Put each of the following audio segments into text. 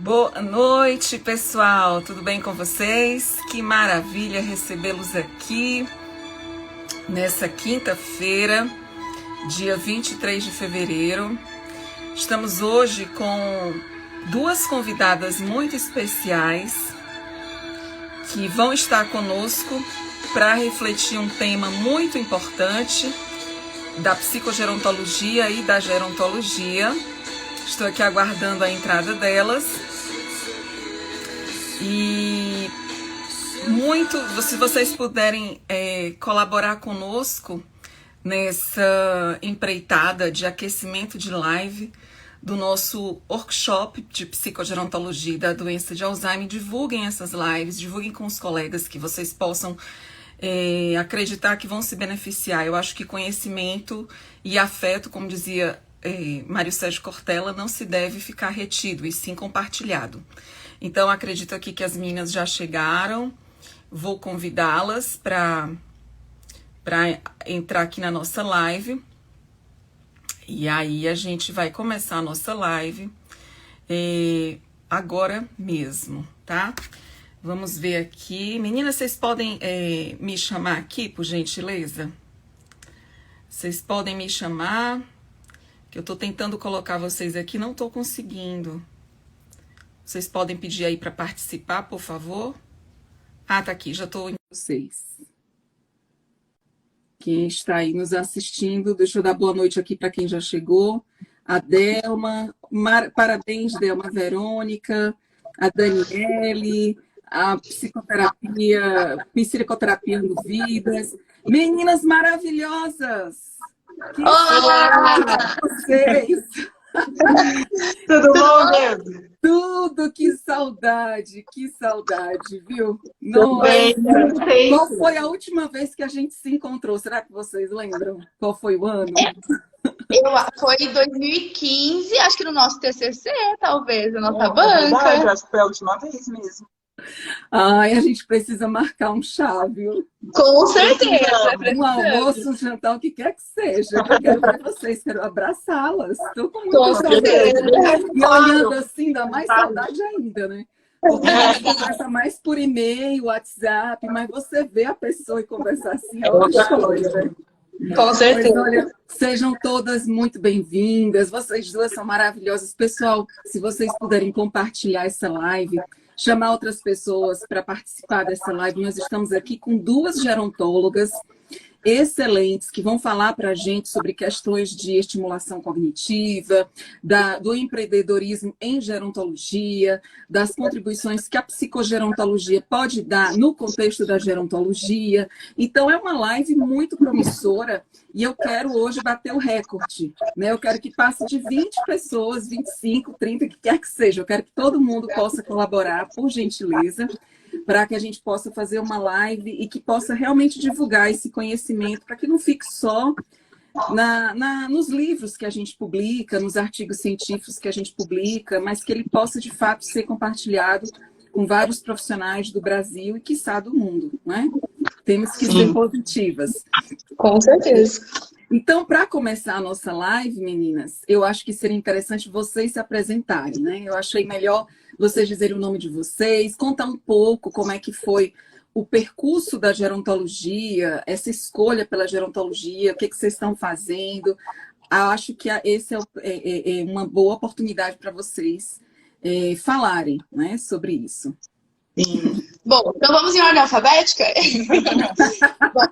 Boa noite, pessoal. Tudo bem com vocês? Que maravilha recebê-los aqui nessa quinta-feira, dia 23 de fevereiro. Estamos hoje com duas convidadas muito especiais que vão estar conosco para refletir um tema muito importante da psicogerontologia e da gerontologia. Estou aqui aguardando a entrada delas. E se vocês puderem colaborar conosco nessa empreitada de aquecimento de live do nosso workshop de psicogerontologia da doença de Alzheimer, divulguem essas lives, divulguem com os colegas que vocês possam acreditar que vão se beneficiar. Eu acho que conhecimento e afeto, como dizia Mário Sérgio Cortella, não se deve ficar retido, e sim compartilhado. Então, acredito aqui que as meninas já chegaram. Vou convidá-las para entrar aqui na nossa live. E aí a gente vai começar a nossa live agora mesmo, tá? Vamos ver aqui. Meninas, vocês podem me chamar aqui, por gentileza? Vocês podem me chamar, que eu tô tentando colocar vocês aqui, não tô conseguindo. Vocês podem pedir aí para participar, por favor? Ah, tá aqui, já tô em vocês. Quem está aí nos assistindo, deixa eu dar boa noite aqui para quem já chegou. A Delma, parabéns, Delma, Verônica, a Daniele, a psicoterapia Vidas. Meninas maravilhosas! Que Olá! Vocês! Tudo bom, mesmo? Tudo, que saudade, viu? Nossa, qual foi a última vez que a gente se encontrou? Será que vocês lembram? Qual foi o ano? Foi em 2015, acho que no nosso TCC, talvez, na nossa banca. É verdade, acho que foi a última vez mesmo. Ai, a gente precisa marcar um chá, viu? Com certeza. Um almoço, um jantar, o que quer que seja. Eu quero ver vocês, quero abraçá-las. Estou com Com muita saudade. certeza. E olhando assim, dá mais saudade ainda, né? Porque a gente conversa mais por e-mail, WhatsApp, mas você vê a pessoa e conversar assim é outra coisa, né? Com certeza. Pois, olha, sejam todas muito bem-vindas. Vocês duas são maravilhosas. Pessoal, se vocês puderem compartilhar essa live, chamar outras pessoas para participar dessa live. Nós estamos aqui com duas gerontólogas excelentes que vão falar para a gente sobre questões de estimulação cognitiva, do empreendedorismo em gerontologia, das contribuições que a psicogerontologia pode dar no contexto da gerontologia. Então, é uma live muito promissora e eu quero hoje bater o recorde, né? Eu quero que passe de 20 pessoas, 25, 30, que quer que seja. Eu quero que todo mundo possa colaborar, por gentileza, para que a gente possa fazer uma live e que possa realmente divulgar esse conhecimento, para que não fique só nos livros que a gente publica, nos artigos científicos que a gente publica, mas que ele possa, de fato, ser compartilhado com vários profissionais do Brasil e, quiçá, do mundo, né? Temos que ser positivas. Com certeza. Então, para começar a nossa live, meninas, eu acho que seria interessante vocês se apresentarem, né? Eu achei melhor vocês dizerem o nome de vocês, contar um pouco como é que foi o percurso da gerontologia, essa escolha pela gerontologia, o que vocês estão fazendo. Acho que esse é uma boa oportunidade para vocês falarem, né, sobre isso. Sim. Bom, então vamos em ordem alfabética? Bom,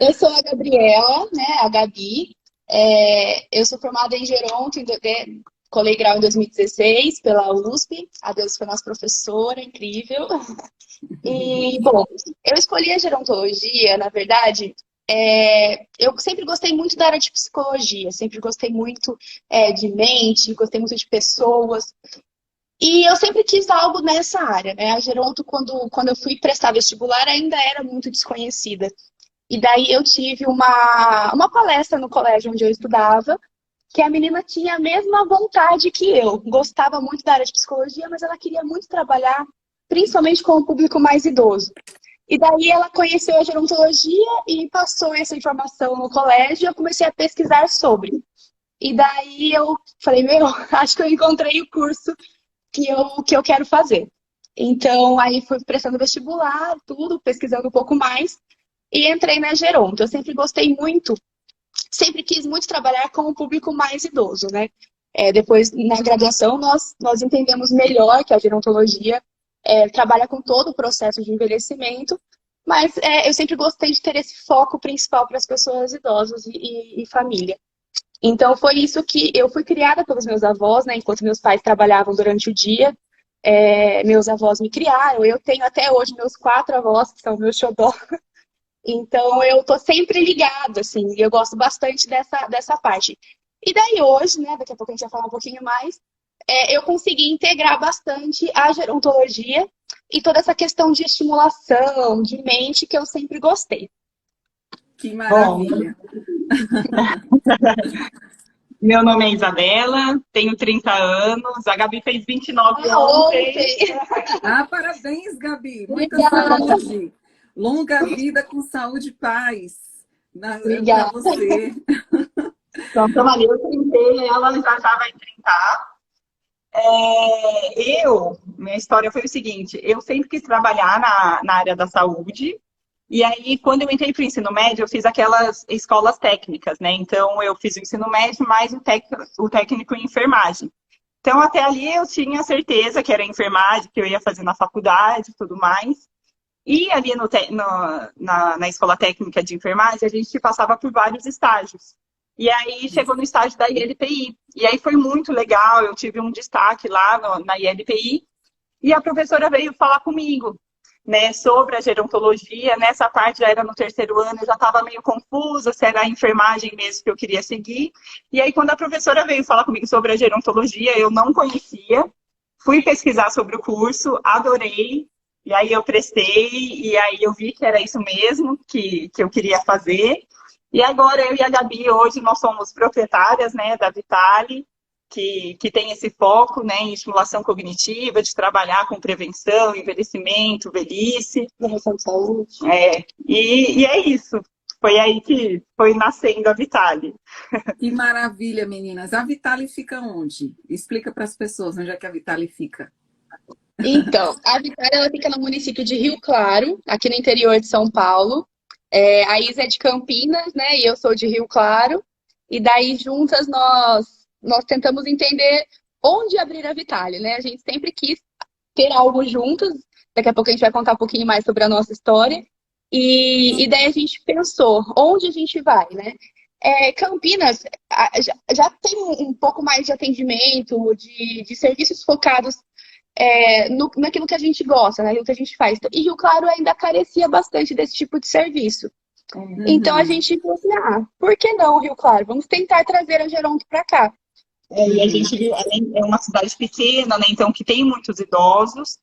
eu sou a Gabriela, né, a Gabi. Eu sou formada em geronto, colei grau em 2016 pela USP. A Deus foi nossa professora, incrível. E, bom, eu escolhi a gerontologia, na verdade, eu sempre gostei muito da área de psicologia, sempre gostei muito de mente, gostei muito de pessoas. E eu sempre quis algo nessa área, né? A geronto, quando eu fui prestar vestibular, ainda era muito desconhecida. E daí eu tive uma palestra no colégio onde eu estudava, que a menina tinha a mesma vontade que eu. Gostava muito da área de psicologia, mas ela queria muito trabalhar, principalmente com o público mais idoso. E daí ela conheceu a gerontologia e passou essa informação no colégio e eu comecei a pesquisar sobre. E daí eu falei, acho que eu encontrei o curso que eu quero fazer. Então, aí fui prestando vestibular, tudo, pesquisando um pouco mais, e entrei na Geronto. Eu sempre gostei muito, sempre quis muito trabalhar com o público mais idoso, né? Depois, na graduação, nós entendemos melhor que a gerontologia trabalha com todo o processo de envelhecimento, mas eu sempre gostei de ter esse foco principal para as pessoas idosas e família. Então, foi isso que eu fui criada pelos meus avós, né? Enquanto meus pais trabalhavam durante o dia, meus avós me criaram. Eu tenho até hoje meus 4 avós, que são meus xodó. Então, eu tô sempre ligada, assim, e eu gosto bastante dessa parte. E daí hoje, né, daqui a pouco a gente vai falar um pouquinho mais, eu consegui integrar bastante a gerontologia e toda essa questão de estimulação, de mente, que eu sempre gostei. Que maravilha! Meu nome é Isabela, tenho 30 anos, a Gabi fez 29 ontem. Parabéns, Gabi! Muita Obrigada. saúde! Longa vida com saúde e paz para Obrigada. você. Então, eu tentei, ela já vai 30. Minha história foi o seguinte, eu sempre quis trabalhar na área da saúde, e aí quando eu entrei para o ensino médio, eu fiz aquelas escolas técnicas, né? Então, eu fiz o ensino médio mais o técnico em enfermagem. Então, até ali eu tinha certeza que era enfermagem, que eu ia fazer na faculdade e tudo mais. E ali na escola técnica de enfermagem, a gente passava por vários estágios. E aí chegou no estágio da ILPI. E aí foi muito legal, eu tive um destaque lá na ILPI. E a professora veio falar comigo, né, sobre a gerontologia. Nessa parte já era no 3º ano, eu já estava meio confusa se era a enfermagem mesmo que eu queria seguir. E aí quando a professora veio falar comigo sobre a gerontologia, eu não conhecia. Fui pesquisar sobre o curso, adorei. E aí eu prestei, e aí eu vi que era isso mesmo que eu queria fazer. E agora eu e a Gabi, hoje nós somos proprietárias, né, da Vitale, que tem esse foco, né, em estimulação cognitiva, de trabalhar com prevenção, envelhecimento, velhice. Promoção de saúde. E é isso. Foi aí que foi nascendo a Vitale. Que maravilha, meninas. A Vitale fica onde? Explica para as pessoas onde é que a Vitale fica. Então, a Vitale ela fica no município de Rio Claro, aqui no interior de São Paulo. A Isa é de Campinas, né? E eu sou de Rio Claro. E daí, juntas, nós tentamos entender onde abrir a Vitale, né? A gente sempre quis ter algo juntas. Daqui a pouco a gente vai contar um pouquinho mais sobre a nossa história. E daí a gente pensou, onde a gente vai, né? Campinas já tem um pouco mais de atendimento, de serviços focados naquilo que a gente gosta, naquilo que a gente faz. E Rio Claro ainda carecia bastante desse tipo de serviço. Uhum. Então a gente falou assim, por que não Rio Claro? Vamos tentar trazer a Geronto para cá. E a gente viu, é uma cidade pequena, né, então que tem muitos idosos.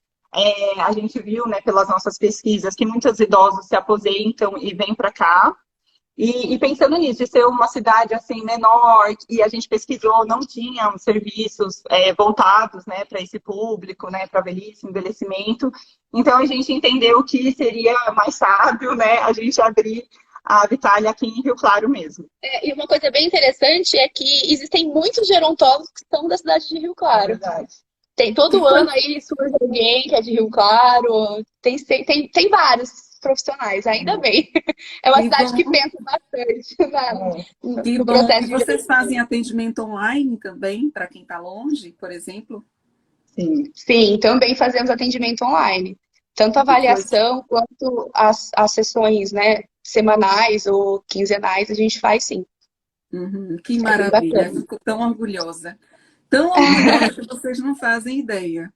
A gente viu, né, pelas nossas pesquisas, que muitos idosos se aposentam e vêm para cá. E pensando nisso, de ser uma cidade assim menor, e a gente pesquisou, não tinham serviços voltados, né, para esse público, né, para velhice, envelhecimento. Então a gente entendeu que seria mais sábio, né, a gente abrir a Vitale aqui em Rio Claro mesmo. E uma coisa bem interessante é que existem muitos gerontólogos que são da cidade de Rio Claro. É verdade. Tem todo ano aí surge alguém que é de Rio Claro, tem vários profissionais, ainda bem. É uma cidade que pensa bastante no processo. E vocês fazem atendimento online também, para quem está longe, por exemplo? Sim, também fazemos atendimento online. Tanto a avaliação quanto as sessões, né, semanais ou quinzenais, a gente faz sim. Que maravilha, eu fico tão orgulhosa. Tão orgulhosa que vocês não fazem ideia.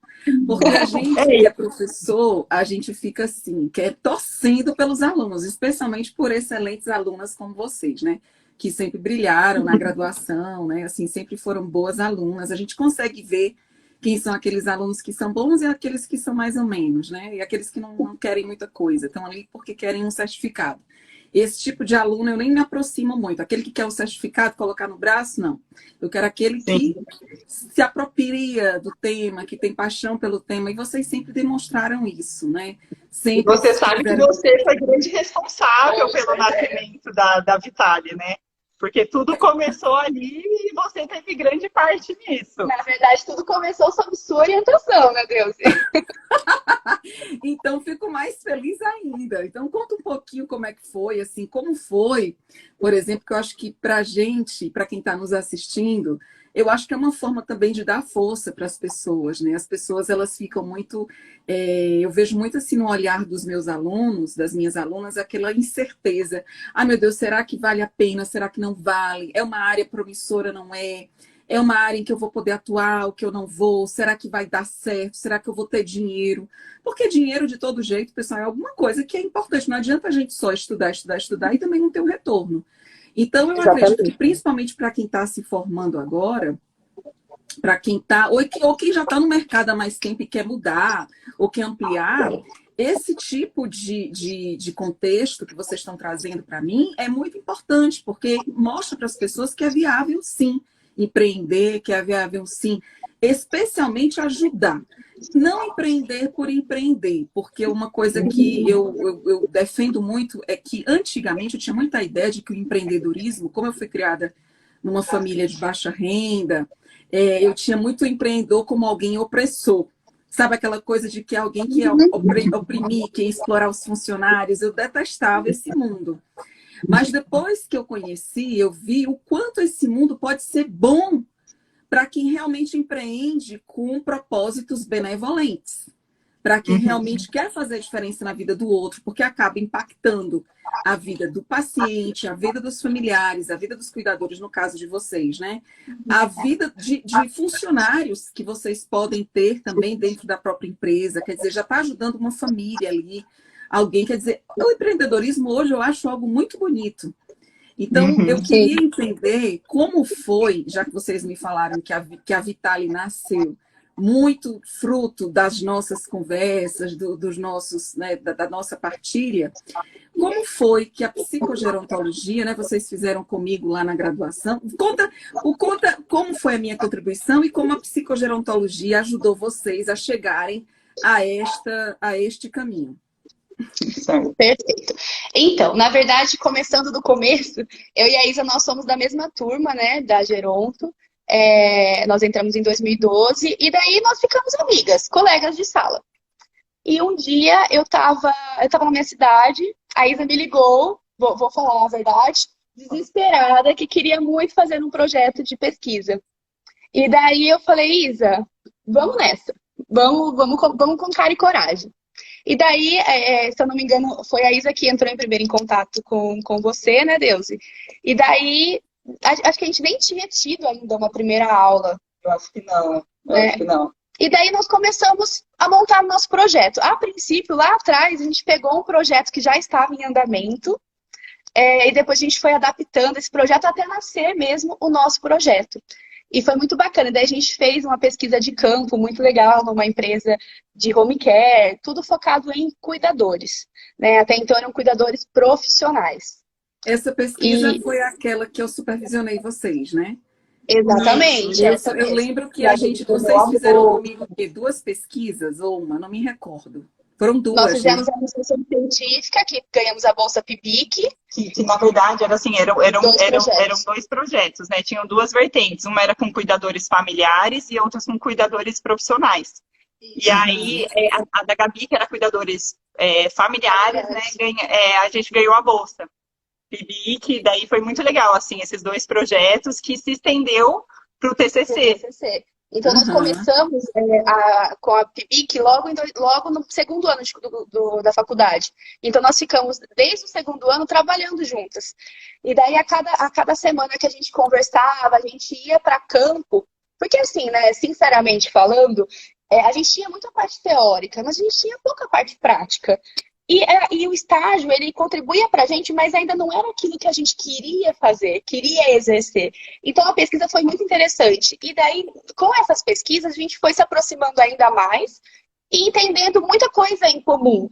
Porque a gente que é professor, a gente fica assim, torcendo pelos alunos, especialmente por excelentes alunas como vocês, né? Que sempre brilharam na graduação, né? Assim, sempre foram boas alunas. A gente consegue ver quem são aqueles alunos que são bons e aqueles que são mais ou menos, né? E aqueles que não querem muita coisa, estão ali porque querem um certificado. Esse tipo de aluno eu nem me aproximo muito. Aquele que quer o certificado, colocar no braço, não. Eu quero aquele que se apropria do tema, que tem paixão pelo tema. E vocês sempre demonstraram isso, né? Sempre você sabe que você foi grande responsável pelo nascimento da Vitale, né? Porque tudo começou ali e você teve grande parte nisso. Na verdade, tudo começou sob sua orientação, meu Deus. Então, fico mais feliz ainda. Então, conta um pouquinho como é que foi, assim, como foi, por exemplo, que eu acho que para a gente, para quem está nos assistindo, eu acho que é uma forma também de dar força para as pessoas, né? As pessoas, elas ficam muito... eu vejo muito assim no olhar dos meus alunos, das minhas alunas, aquela incerteza. Ah, meu Deus, será que vale a pena? Será que não vale? É uma área promissora, não é? É uma área em que eu vou poder atuar, ou que eu não vou? Será que vai dar certo? Será que eu vou ter dinheiro? Porque dinheiro, de todo jeito, pessoal, é alguma coisa que é importante. Não adianta a gente só estudar, estudar, estudar e também não ter um retorno. Então, eu acredito que, principalmente para quem está se formando agora, para quem está, ou quem já está no mercado há mais tempo e quer mudar, ou quer ampliar, esse tipo de contexto que vocês estão trazendo para mim é muito importante, porque mostra para as pessoas que é viável, sim, empreender, que é viável, sim, especialmente ajudar. Não empreender por empreender, porque uma coisa que eu defendo muito é que antigamente eu tinha muita ideia de que o empreendedorismo, como eu fui criada numa família de baixa renda, eu tinha muito empreendedor como alguém opressor. Sabe aquela coisa de que alguém que ia oprimir, que ia explorar os funcionários? Eu detestava esse mundo. Mas depois que eu conheci, eu vi o quanto esse mundo pode ser bom para quem realmente empreende com propósitos benevolentes, para quem realmente quer fazer a diferença na vida do outro, porque acaba impactando a vida do paciente, a vida dos familiares, a vida dos cuidadores, no caso de vocês, né? A vida de funcionários que vocês podem ter também dentro da própria empresa, quer dizer, já está ajudando uma família ali, alguém, quer dizer, o empreendedorismo hoje eu acho algo muito bonito. Então, eu queria entender como foi, já que vocês me falaram que a Vitale nasceu muito fruto das nossas conversas, dos nossos, né, da nossa partilha, como foi que a psicogerontologia, né, vocês fizeram comigo lá na graduação, conta como foi a minha contribuição e como a psicogerontologia ajudou vocês a chegarem a este caminho. Perfeito. Então, na verdade, começando do começo, eu e a Isa, nós somos da mesma turma, né, da Geronto. Nós entramos em 2012 e daí nós ficamos amigas, colegas de sala. E um dia eu tava na minha cidade, a Isa me ligou, vou falar a verdade, desesperada, que queria muito fazer um projeto de pesquisa. E daí eu falei, Isa, vamos nessa, vamos com cara e coragem. E daí, se eu não me engano, foi a Isa que entrou primeiro em contato com você, né, Deusi? E daí, acho que a gente nem tinha tido ainda uma primeira aula. Eu acho que não. Acho que não. E daí nós começamos a montar o nosso projeto. A princípio, lá atrás, a gente pegou um projeto que já estava em andamento, e depois a gente foi adaptando esse projeto até nascer mesmo o nosso projeto. E foi muito bacana. Daí a gente fez uma pesquisa de campo muito legal numa empresa de home care, tudo focado em cuidadores, né? Até então eram cuidadores profissionais. Essa pesquisa foi aquela que eu supervisionei vocês, né? Exatamente. Eu lembro que vocês fizeram comigo 2 pesquisas ou uma, não me recordo. Foram 2. Nós fizemos a iniciação científica, que ganhamos a Bolsa PIBIC. Que na verdade era assim, eram 2 projetos, né? Tinham 2 vertentes. Uma era com cuidadores familiares e outras com cuidadores profissionais. E aí, a da Gabi, que era cuidadores familiares, né? A gente ganhou a Bolsa PIBIC, daí foi muito legal, assim, esses 2 projetos que se estendeu para o TCC. Então, nós começamos com a PIBIC logo no segundo ano da faculdade. Então, nós ficamos, desde o segundo ano, trabalhando juntas. E daí, a cada semana que a gente conversava, a gente ia para campo. Porque, assim, né, sinceramente falando, a gente tinha muita parte teórica, mas a gente tinha pouca parte prática. E o estágio, ele contribuía para a gente, mas ainda não era aquilo que a gente queria fazer, queria exercer. Então, a pesquisa foi muito interessante. E daí, com essas pesquisas, a gente foi se aproximando ainda mais e entendendo muita coisa em comum.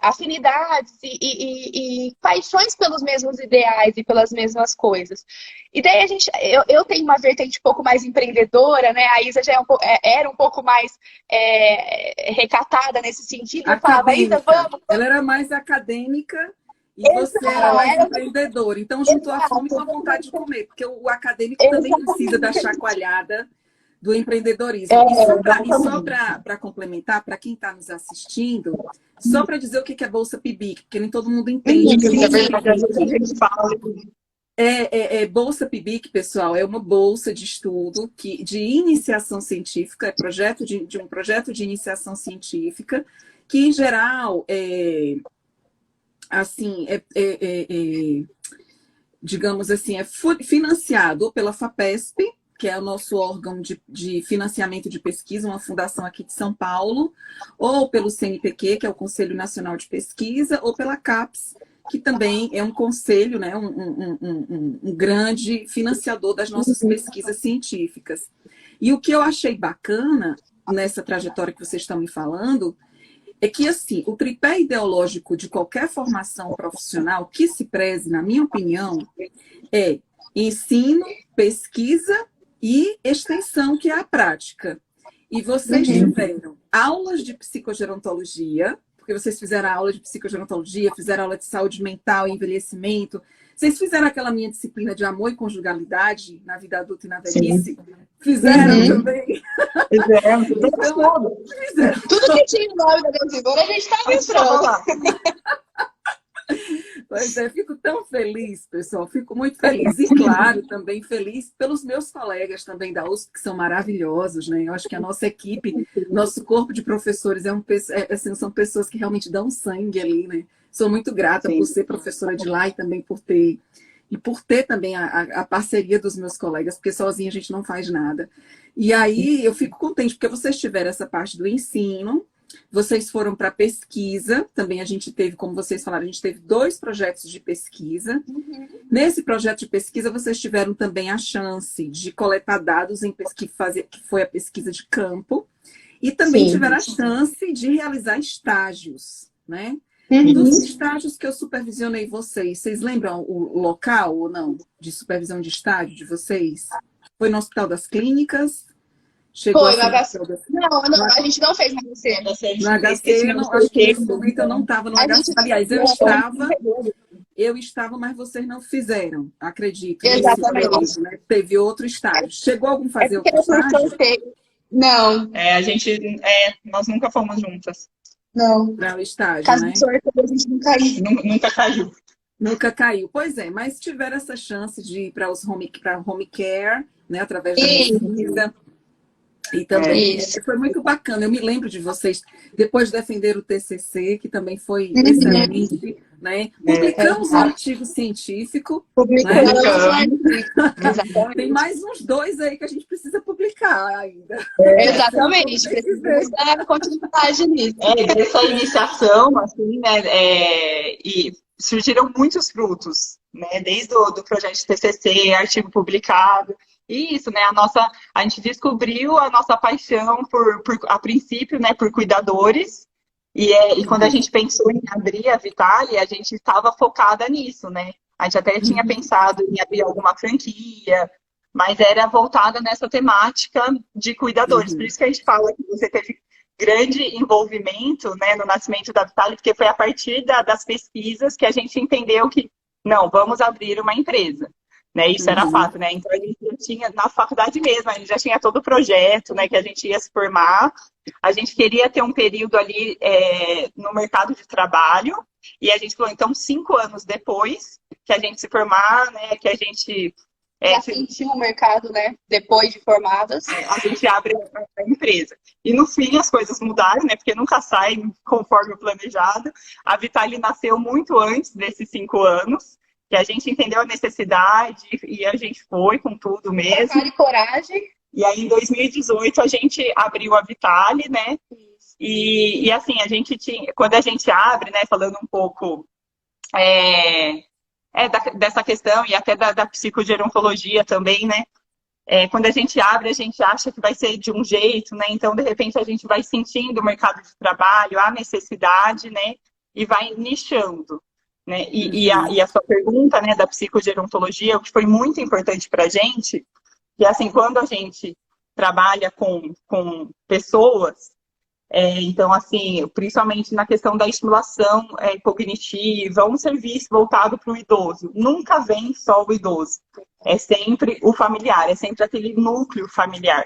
Afinidades e paixões pelos mesmos ideais e pelas mesmas coisas. E daí eu tenho uma vertente um pouco mais empreendedora, né? A Isa já era um pouco mais recatada nesse sentido. Eu falava, Isa, vamos. Ela era mais acadêmica e você era mais Exato. empreendedora. Então, juntou a fome com a vontade de comer, porque o acadêmico também precisa da chacoalhada do empreendedorismo. E só para complementar, para quem está nos assistindo, só para dizer o que é Bolsa PIBIC, porque nem todo mundo entende. Bolsa PIBIC, pessoal, é uma bolsa de estudo de iniciação científica, um projeto de iniciação científica, que, em geral, digamos assim, é financiado pela FAPESP, que é o nosso órgão de financiamento de pesquisa, uma fundação aqui de São Paulo, ou pelo CNPq, que é o Conselho Nacional de Pesquisa, ou pela CAPES, que também é um conselho, né, um grande financiador das nossas pesquisas científicas. E o que eu achei bacana nessa trajetória que vocês estão me falando é que, assim, o tripé ideológico de qualquer formação profissional que se preze, na minha opinião, é ensino, pesquisa e extensão, que é a prática. E vocês tiveram aulas de psicogerontologia, porque vocês fizeram aula de psicogerontologia, fizeram aula de saúde mental e envelhecimento. Vocês fizeram aquela minha disciplina de amor e conjugalidade na vida adulta e na velhice? Sim. Fizeram também? Fizeram. Tudo que tinha o nome da Gansibora, a gente estava entrando. Pois é, fico tão feliz, pessoal, fico muito feliz. E, claro, também feliz pelos meus colegas também da USP, que são maravilhosos, né? Eu acho que a nossa equipe, nosso corpo de professores são pessoas que realmente dão sangue ali, né? Sou muito grata por ser professora de lá e também por ter também a parceria dos meus colegas, porque sozinha a gente não faz nada. E aí eu fico contente, porque vocês tiveram essa parte do ensino, vocês foram para pesquisa, também a gente teve, como vocês falaram, a gente teve 2 projetos de pesquisa. Nesse projeto de pesquisa, vocês tiveram também a chance de coletar dados que foi a pesquisa de campo, e também tiveram a chance de realizar estágios, né? Dos estágios que eu supervisionei vocês lembram o local ou não de supervisão de estágio de vocês? Foi no Hospital das Clínicas? Foi, no HC. Não, a gente não fez no HC. No HC, acho que nesse momento eu não estava no HC. Aliás, eu estava, mas vocês não fizeram, acredito. Exatamente. Né? Teve outro estágio. Chegou algum fazer outro estágio? Não. Nós nunca fomos juntas. Não. Para o estágio, Caso né? de sorteio, a gente não caiu. Nunca caiu. Nunca caiu. Pois é, mas tiveram essa chance de ir para home care, né? Através da pesquisa. E também foi muito bacana. Eu me lembro de vocês, depois de defender o TCC, que também foi excelente, né? Publicamos um artigo científico. Publicamos. Né? Tem mais uns 2 aí que a gente precisa publicar ainda. Exatamente. Precisamos dar continuidade nisso. Dessa iniciação, assim, né? E surgiram muitos frutos, né? Desde o projeto de TCC, artigo publicado. E isso, né? A gente descobriu a nossa paixão a princípio, né? Por cuidadores. E quando a gente pensou em abrir a Vitale, a gente estava focada nisso, né? A gente até tinha pensado em abrir alguma franquia, mas era voltada nessa temática de cuidadores. Por isso que a gente fala que você teve grande envolvimento, né, no nascimento da Vitale, porque foi a partir das pesquisas que a gente entendeu que, não, vamos abrir uma empresa. Né, isso era fato, né? Então a gente já tinha, na faculdade mesmo, a gente já tinha todo o projeto, né, que a gente ia se formar. A gente queria ter um período ali no mercado de trabalho, e a gente falou, então, 5 anos depois que a gente se formar, né, que a gente... já sentiu o mercado, né, depois de formadas. A gente abre a empresa. E no fim as coisas mudaram, né, porque nunca sai conforme o planejado. A Vitale nasceu muito antes desses 5 anos, que a gente entendeu a necessidade e a gente foi com tudo mesmo. Cara e coragem. E aí, em 2018, a gente abriu a Vitale, né? E assim, a gente tinha... Quando a gente abre, né, falando um pouco dessa questão e até da psicogerontologia também, né? Quando a gente abre, a gente acha que vai ser de um jeito, né? Então, de repente, a gente vai sentindo o mercado de trabalho, a necessidade, né? E vai nichando. Né? E a sua pergunta, né, da psicogerontologia, o que foi muito importante para a gente, que assim, quando a gente trabalha com pessoas, Então, assim, principalmente na questão da estimulação cognitiva, um serviço voltado para o idoso. Nunca vem só o idoso. É sempre o familiar, é sempre aquele núcleo familiar.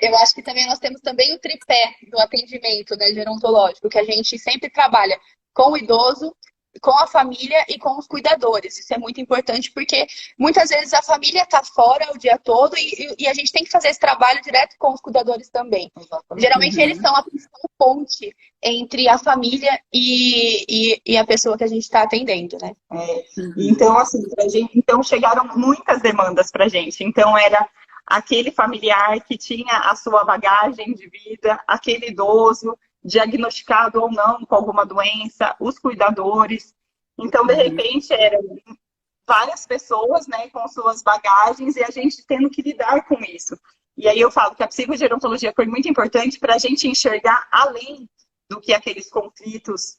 Eu acho que também nós temos também o tripé do atendimento, né, gerontológico, que a gente sempre trabalha com o idoso, com a família e com os cuidadores. Isso é muito importante porque muitas vezes a família está fora o dia todo e a gente tem que fazer esse trabalho direto com os cuidadores também. Geralmente eles são a principal ponte entre a família e a pessoa que a gente está atendendo, né? Então, assim, então chegaram muitas demandas para a gente. Então, era aquele familiar que tinha a sua bagagem de vida, aquele idoso diagnosticado ou não com alguma doença, os cuidadores. Então, de repente, eram várias pessoas, né, com suas bagagens e a gente tendo que lidar com isso. E aí eu falo que a psicogerontologia foi muito importante para a gente enxergar além do que aqueles conflitos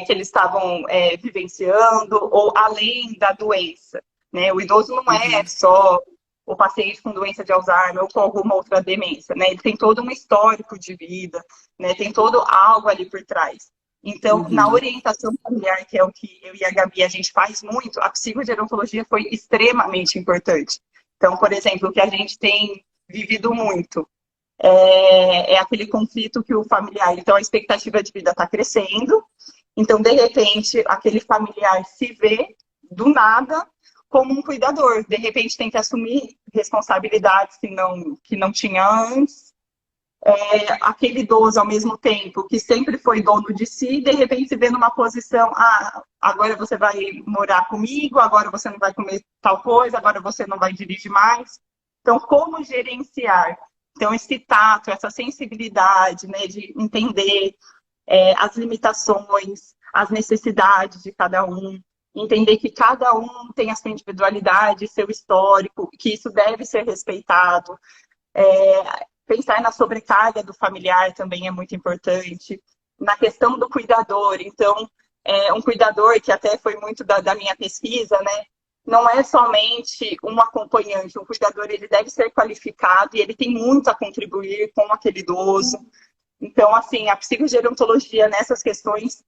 que eles estavam vivenciando ou além da doença, né? O idoso não é só o paciente com doença de Alzheimer ou com alguma outra demência, né? Ele tem todo um histórico de vida, né? Tem todo algo ali por trás. Então, na orientação familiar, que é o que eu e a Gabi a gente faz muito, a psicogerontologia foi extremamente importante. Então, por exemplo, o que a gente tem vivido muito é aquele conflito que o familiar... Então, a expectativa de vida está crescendo. Então, de repente, aquele familiar se vê, do nada, como um cuidador. De repente tem que assumir responsabilidades que não tinha antes. Aquele idoso, ao mesmo tempo, que sempre foi dono de si, de repente se vê numa posição, agora você vai morar comigo, agora você não vai comer tal coisa, agora você não vai dirigir mais. Então, como gerenciar? Então, esse tato, essa sensibilidade, né, de entender as limitações, as necessidades de cada um, entender que cada um tem a sua individualidade, seu histórico, que isso deve ser respeitado. Pensar na sobrecarga do familiar também é muito importante. Na questão do cuidador, então, um cuidador, que até foi muito da minha pesquisa, né? Não é somente um acompanhante, um cuidador, ele deve ser qualificado e ele tem muito a contribuir com aquele idoso. Então, assim, a psicogerontologia nessas questões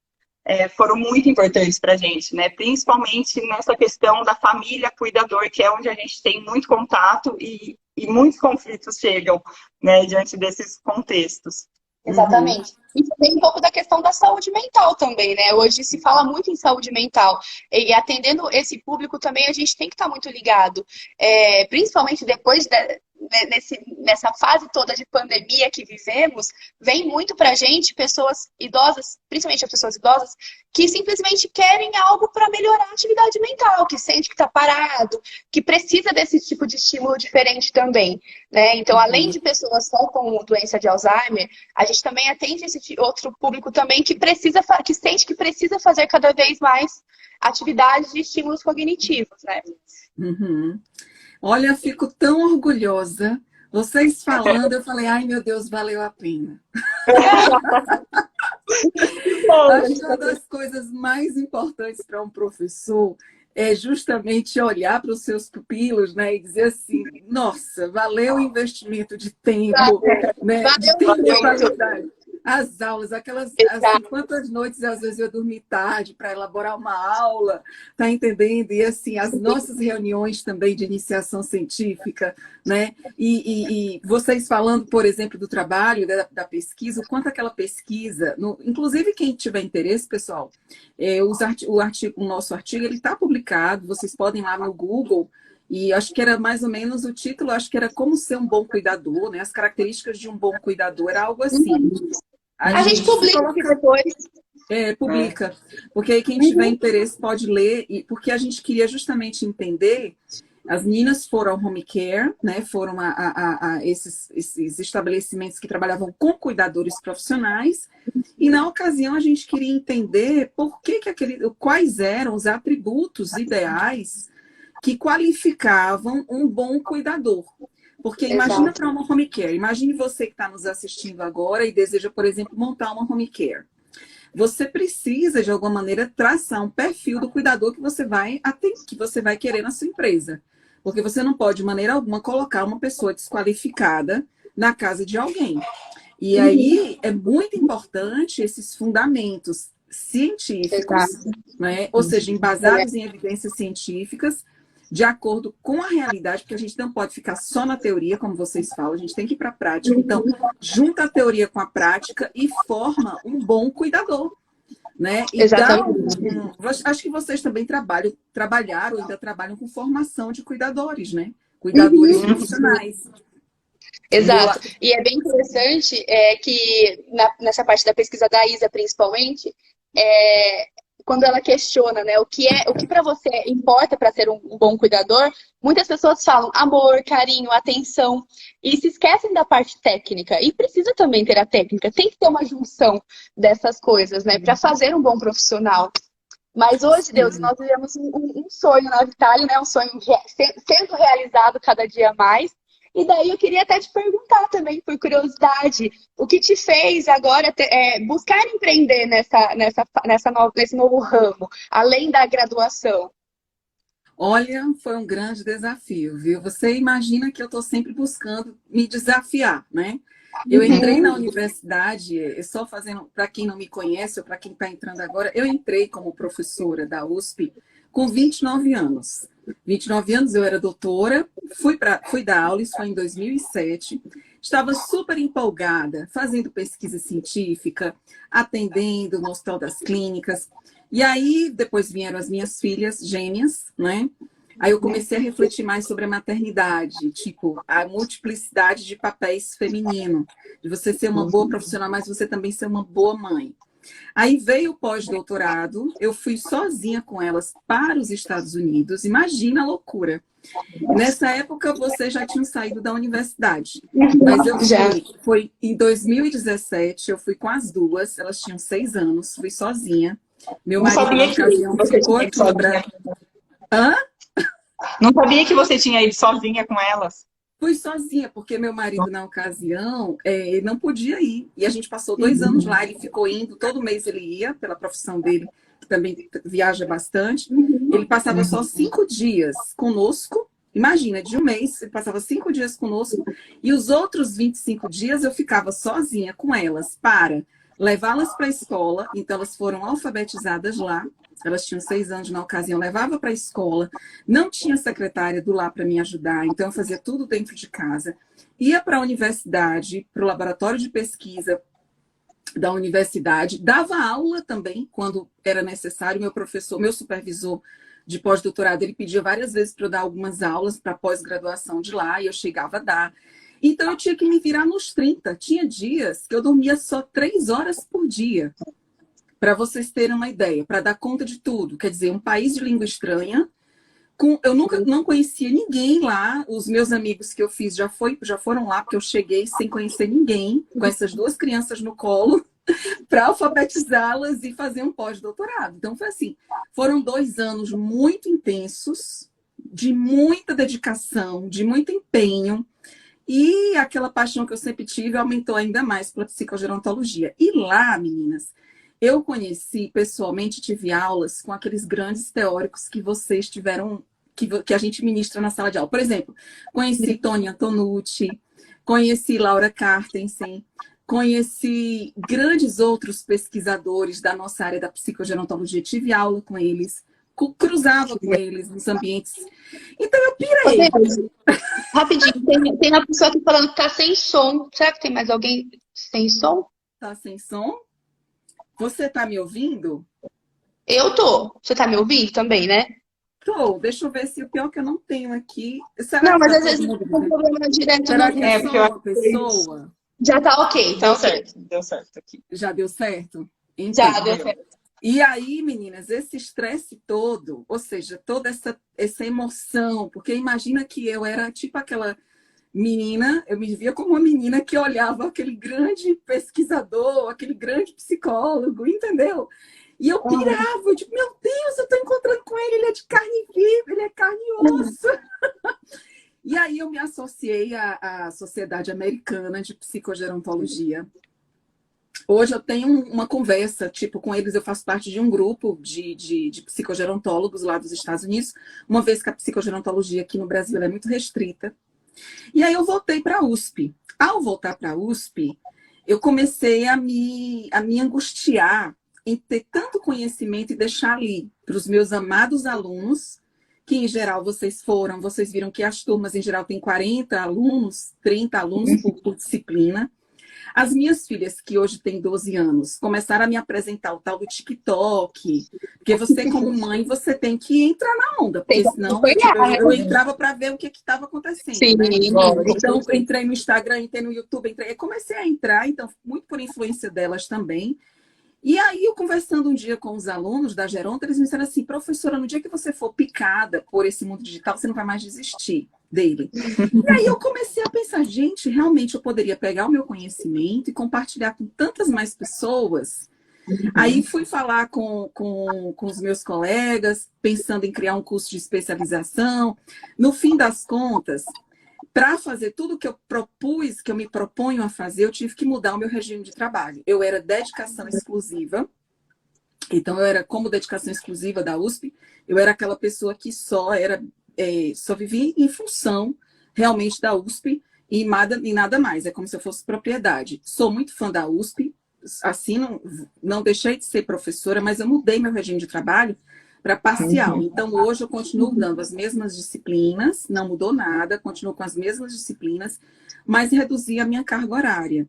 foram muito importantes para a gente, né? Principalmente nessa questão da família cuidador, que é onde a gente tem muito contato e muitos conflitos chegam, né, diante desses contextos. Exatamente. E também um pouco da questão da saúde mental também, né? Hoje se fala muito em saúde mental. E atendendo esse público também a gente tem que estar muito ligado. Principalmente depois nessa fase toda de pandemia que vivemos, vem muito pra gente pessoas idosas, principalmente as pessoas idosas, que simplesmente querem algo para melhorar a atividade mental, que sente que está parado, que precisa desse tipo de estímulo diferente também, né? Então, além de pessoas só com doença de Alzheimer, a gente também atende esse outro público também que sente que precisa fazer cada vez mais atividades de estímulos cognitivos, né? Olha, eu fico tão orgulhosa. Vocês falando, eu falei, ai meu Deus, valeu a pena. Acho que uma das coisas mais importantes para um professor é justamente olhar para os seus pupilos, né, e dizer assim, nossa, valeu o investimento de tempo, né, de tempo de qualidade. As aulas, aquelas assim, quantas noites às vezes eu dormi tarde para elaborar uma aula, tá entendendo? E assim, as nossas reuniões também de iniciação científica, né? E vocês falando, por exemplo, do trabalho, da pesquisa, o quanto aquela pesquisa, inclusive quem tiver interesse, pessoal, o nosso artigo ele está publicado, vocês podem ir lá no Google. E acho que era mais ou menos o título, acho que era Como Ser um Bom Cuidador, né? As características de um bom cuidador, era algo assim. A gente publica depois. Publica. Porque aí quem tiver interesse pode ler, porque a gente queria justamente entender. As meninas foram ao home care, né? Foram a esses estabelecimentos que trabalhavam com cuidadores profissionais, e na ocasião a gente queria entender quais eram os atributos ideais que qualificavam um bom cuidador. Porque imagina para uma home care, imagine você que está nos assistindo agora e deseja, por exemplo, montar uma home care. Você precisa, de alguma maneira, traçar um perfil do cuidador que você vai querer na sua empresa. Porque você não pode, de maneira alguma, colocar uma pessoa desqualificada na casa de alguém. E aí é muito importante esses fundamentos científicos, né? Ou seja, embasados em evidências científicas, de acordo com a realidade, porque a gente não pode ficar só na teoria, como vocês falam, a gente tem que ir para a prática. Então, junta a teoria com a prática e forma um bom cuidador, né? Exatamente. Acho que vocês também trabalharam, ainda trabalham com formação de cuidadores, né? Cuidadores profissionais. Exato. E é bem interessante que nessa parte da pesquisa da Isa, principalmente, quando ela questiona, né, o que para você importa para ser um bom cuidador, muitas pessoas falam amor, carinho, atenção, e se esquecem da parte técnica. E precisa também ter a técnica, tem que ter uma junção dessas coisas, né, para fazer um bom profissional. Mas hoje, Deus, nós vivemos um sonho na Vitale, né, um sonho sendo realizado cada dia mais. E daí eu queria até te perguntar também, por curiosidade, o que te fez agora buscar empreender nesse novo ramo, além da graduação? Olha, foi um grande desafio, viu? Você imagina que eu estou sempre buscando me desafiar, né? Eu entrei na universidade, só fazendo, para quem não me conhece ou para quem está entrando agora, eu entrei como professora da USP com 29 anos. 29 anos eu era doutora, fui dar aula, isso foi em 2007. Estava super empolgada, fazendo pesquisa científica, atendendo no Hospital das Clínicas. E aí, depois vieram as minhas filhas gêmeas, né? Aí eu comecei a refletir mais sobre a maternidade, tipo, a multiplicidade de papéis feminino, de você ser uma boa profissional, mas você também ser uma boa mãe. Aí veio o pós-doutorado, eu fui sozinha com elas para os Estados Unidos, imagina a loucura. Nessa época você já tinha saído da universidade, mas eu foi em 2017, eu fui com as duas, elas tinham 6 anos, fui sozinha. Meu marido na ocasião ficou aqui no Brasil. Hã? Não sabia que você tinha ido sozinha com elas. Fui sozinha, porque meu marido, na ocasião, ele não podia ir. E a gente passou 2 anos lá, ele ficou indo, todo mês ele ia, pela profissão dele, que também viaja bastante. Ele passava só 5 dias conosco. Imagina, de um mês, ele passava 5 dias conosco. E os outros 25 dias eu ficava sozinha com elas para levá-las para a escola. Então, elas foram alfabetizadas lá. Elas tinham 6 anos na ocasião, levava para a escola, não tinha secretária do lá para me ajudar, então eu fazia tudo dentro de casa. Ia para a universidade, para o laboratório de pesquisa da universidade, dava aula também, quando era necessário. Meu professor, meu supervisor de pós-doutorado, ele pedia várias vezes para eu dar algumas aulas para pós-graduação de lá, e eu chegava a dar. Então, eu tinha que me virar nos 30. Tinha dias que eu dormia só 3 horas por dia. Para vocês terem uma ideia, para dar conta de tudo. Quer dizer, um país de língua estranha. Eu nunca não conhecia ninguém lá. Os meus amigos que eu fiz já foram lá, porque eu cheguei sem conhecer ninguém, com essas 2 crianças no colo, para alfabetizá-las e fazer um pós-doutorado. Então, foi assim. Foram 2 anos muito intensos, de muita dedicação, de muito empenho. E aquela paixão que eu sempre tive aumentou ainda mais pela psicogerontologia. E lá, meninas, eu conheci pessoalmente, tive aulas com aqueles grandes teóricos que vocês tiveram, que a gente ministra na sala de aula. Por exemplo, conheci Tony Antonucci, conheci Laura Cartensen, conheci grandes outros pesquisadores da nossa área da psicogerontologia, tive aula com eles, cruzava com eles nos ambientes. Então eu pirei. Rapidinho, tem uma pessoa aqui falando que tá sem som. Será que tem mais alguém sem som? Tá sem som? Você tá me ouvindo? Eu tô. Você tá me ouvindo também, né? Tô. Deixa eu ver se o pior que eu não tenho aqui. Será não, mas tá às vezes tem um problema direto. Será que é só uma pessoa? Já tá ok. Deu certo. Deu certo aqui. Já deu certo? Então, já deu certo. E aí, meninas, esse estresse todo, ou seja, toda essa emoção, porque imagina que eu era tipo aquela menina, eu me via como uma menina que olhava aquele grande pesquisador, aquele grande psicólogo, entendeu? E eu pirava, eu digo, meu Deus, eu tô encontrando com ele, ele é de carne viva, ele é carne e osso. E aí eu me associei à Sociedade Americana de Psicogerontologia. Hoje eu tenho uma conversa, tipo, com eles eu faço parte de um grupo de psicogerontólogos lá dos Estados Unidos, uma vez que a psicogerontologia aqui no Brasil é muito restrita. E aí eu voltei para a USP. Ao voltar para a USP, eu comecei a me angustiar em ter tanto conhecimento e deixar ali para os meus amados alunos, que em geral vocês viram que as turmas em geral têm 40 alunos, 30 alunos por disciplina. As minhas filhas, que hoje têm 12 anos, começaram a me apresentar o tal do TikTok, porque você, como mãe, você tem que entrar na onda, porque senão eu entrava para ver o que estava acontecendo. Sim, né? Então, eu entrei no Instagram, entrei no YouTube, comecei a entrar, então, muito por influência delas também. E aí, eu conversando um dia com os alunos da Geronto, eles me disseram assim, professora, no dia que você for picada por esse mundo digital, você não vai mais desistir dele. E aí eu comecei a pensar, gente, realmente eu poderia pegar o meu conhecimento e compartilhar com tantas mais pessoas. Aí fui falar com os meus colegas, pensando em criar um curso de especialização. No fim das contas, para fazer tudo que eu propus, que eu me proponho a fazer, eu tive que mudar o meu regime de trabalho. Eu era dedicação exclusiva, então eu era como dedicação exclusiva da USP, eu era aquela pessoa que só vivia em função realmente da USP e nada mais, é como se eu fosse propriedade. Sou muito fã da USP, assim, não deixei de ser professora, mas eu mudei meu regime de trabalho para parcial. Então, hoje eu continuo dando as mesmas disciplinas, não mudou nada, continuo com as mesmas disciplinas, mas reduzi a minha carga horária.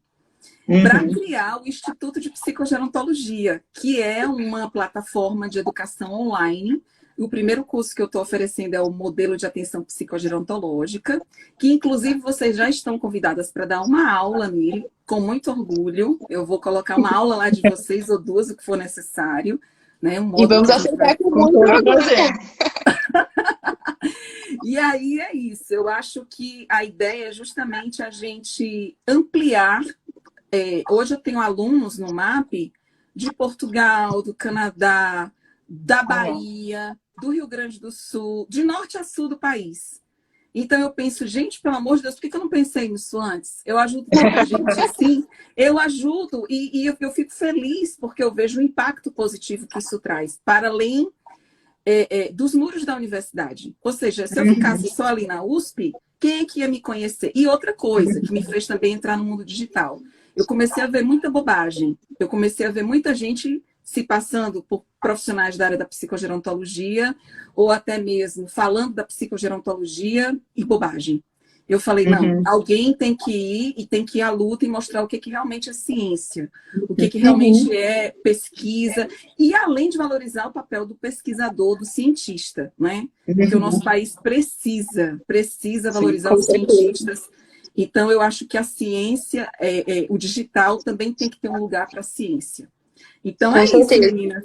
Para criar o Instituto de Psicogerontologia, que é uma plataforma de educação online. O primeiro curso que eu estou oferecendo é o modelo de atenção psicogerontológica, que inclusive vocês já estão convidadas para dar uma aula nele, com muito orgulho. Eu vou colocar uma aula lá de vocês, ou duas, o que for necessário. Né? E vamos aceitar com muito prazer. E aí é isso. Eu acho que a ideia é justamente a gente ampliar. Hoje eu tenho alunos no MAP de Portugal, do Canadá, da Bahia, do Rio Grande do Sul, de norte a sul do país. Então eu penso, gente, pelo amor de Deus, por que eu não pensei nisso antes? Eu ajudo tanta gente assim, eu ajudo e eu fico feliz porque eu vejo o impacto positivo que isso traz, para além dos muros da universidade. Ou seja, se eu ficasse só ali na USP, quem é que ia me conhecer? E outra coisa que me fez também entrar no mundo digital. Eu comecei a ver muita bobagem. Eu comecei a ver muita gente se passando por profissionais da área da psicogerontologia ou até mesmo falando da psicogerontologia e bobagem. Eu falei, não, alguém tem que ir e tem que ir à luta e mostrar o que realmente é ciência, o que realmente é pesquisa, e além de valorizar o papel do pesquisador, do cientista, né? Porque o nosso país precisa valorizar os cientistas. Então, eu acho que a ciência, o digital também tem que ter um lugar para a ciência. Então, é isso, meninas.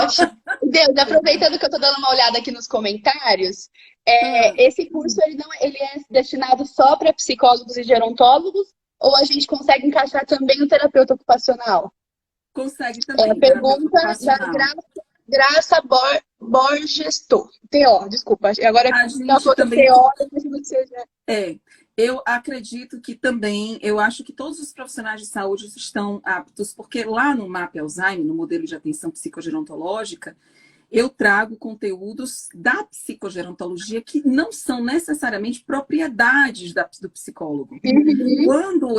Ótimo. Deus, aproveitando que eu estou dando uma olhada aqui nos comentários, esse curso ele é destinado só para psicólogos e gerontólogos ou a gente consegue encaixar também o terapeuta ocupacional? Consegue também. A pergunta da Graça Borges TO, desculpa. Agora a gente também... imagino que seja... Eu acredito que também, eu acho que todos os profissionais de saúde estão aptos, porque lá no MAP Alzheimer, no modelo de atenção psicogerontológica, eu trago conteúdos da psicogerontologia que não são necessariamente propriedades do psicólogo. Quando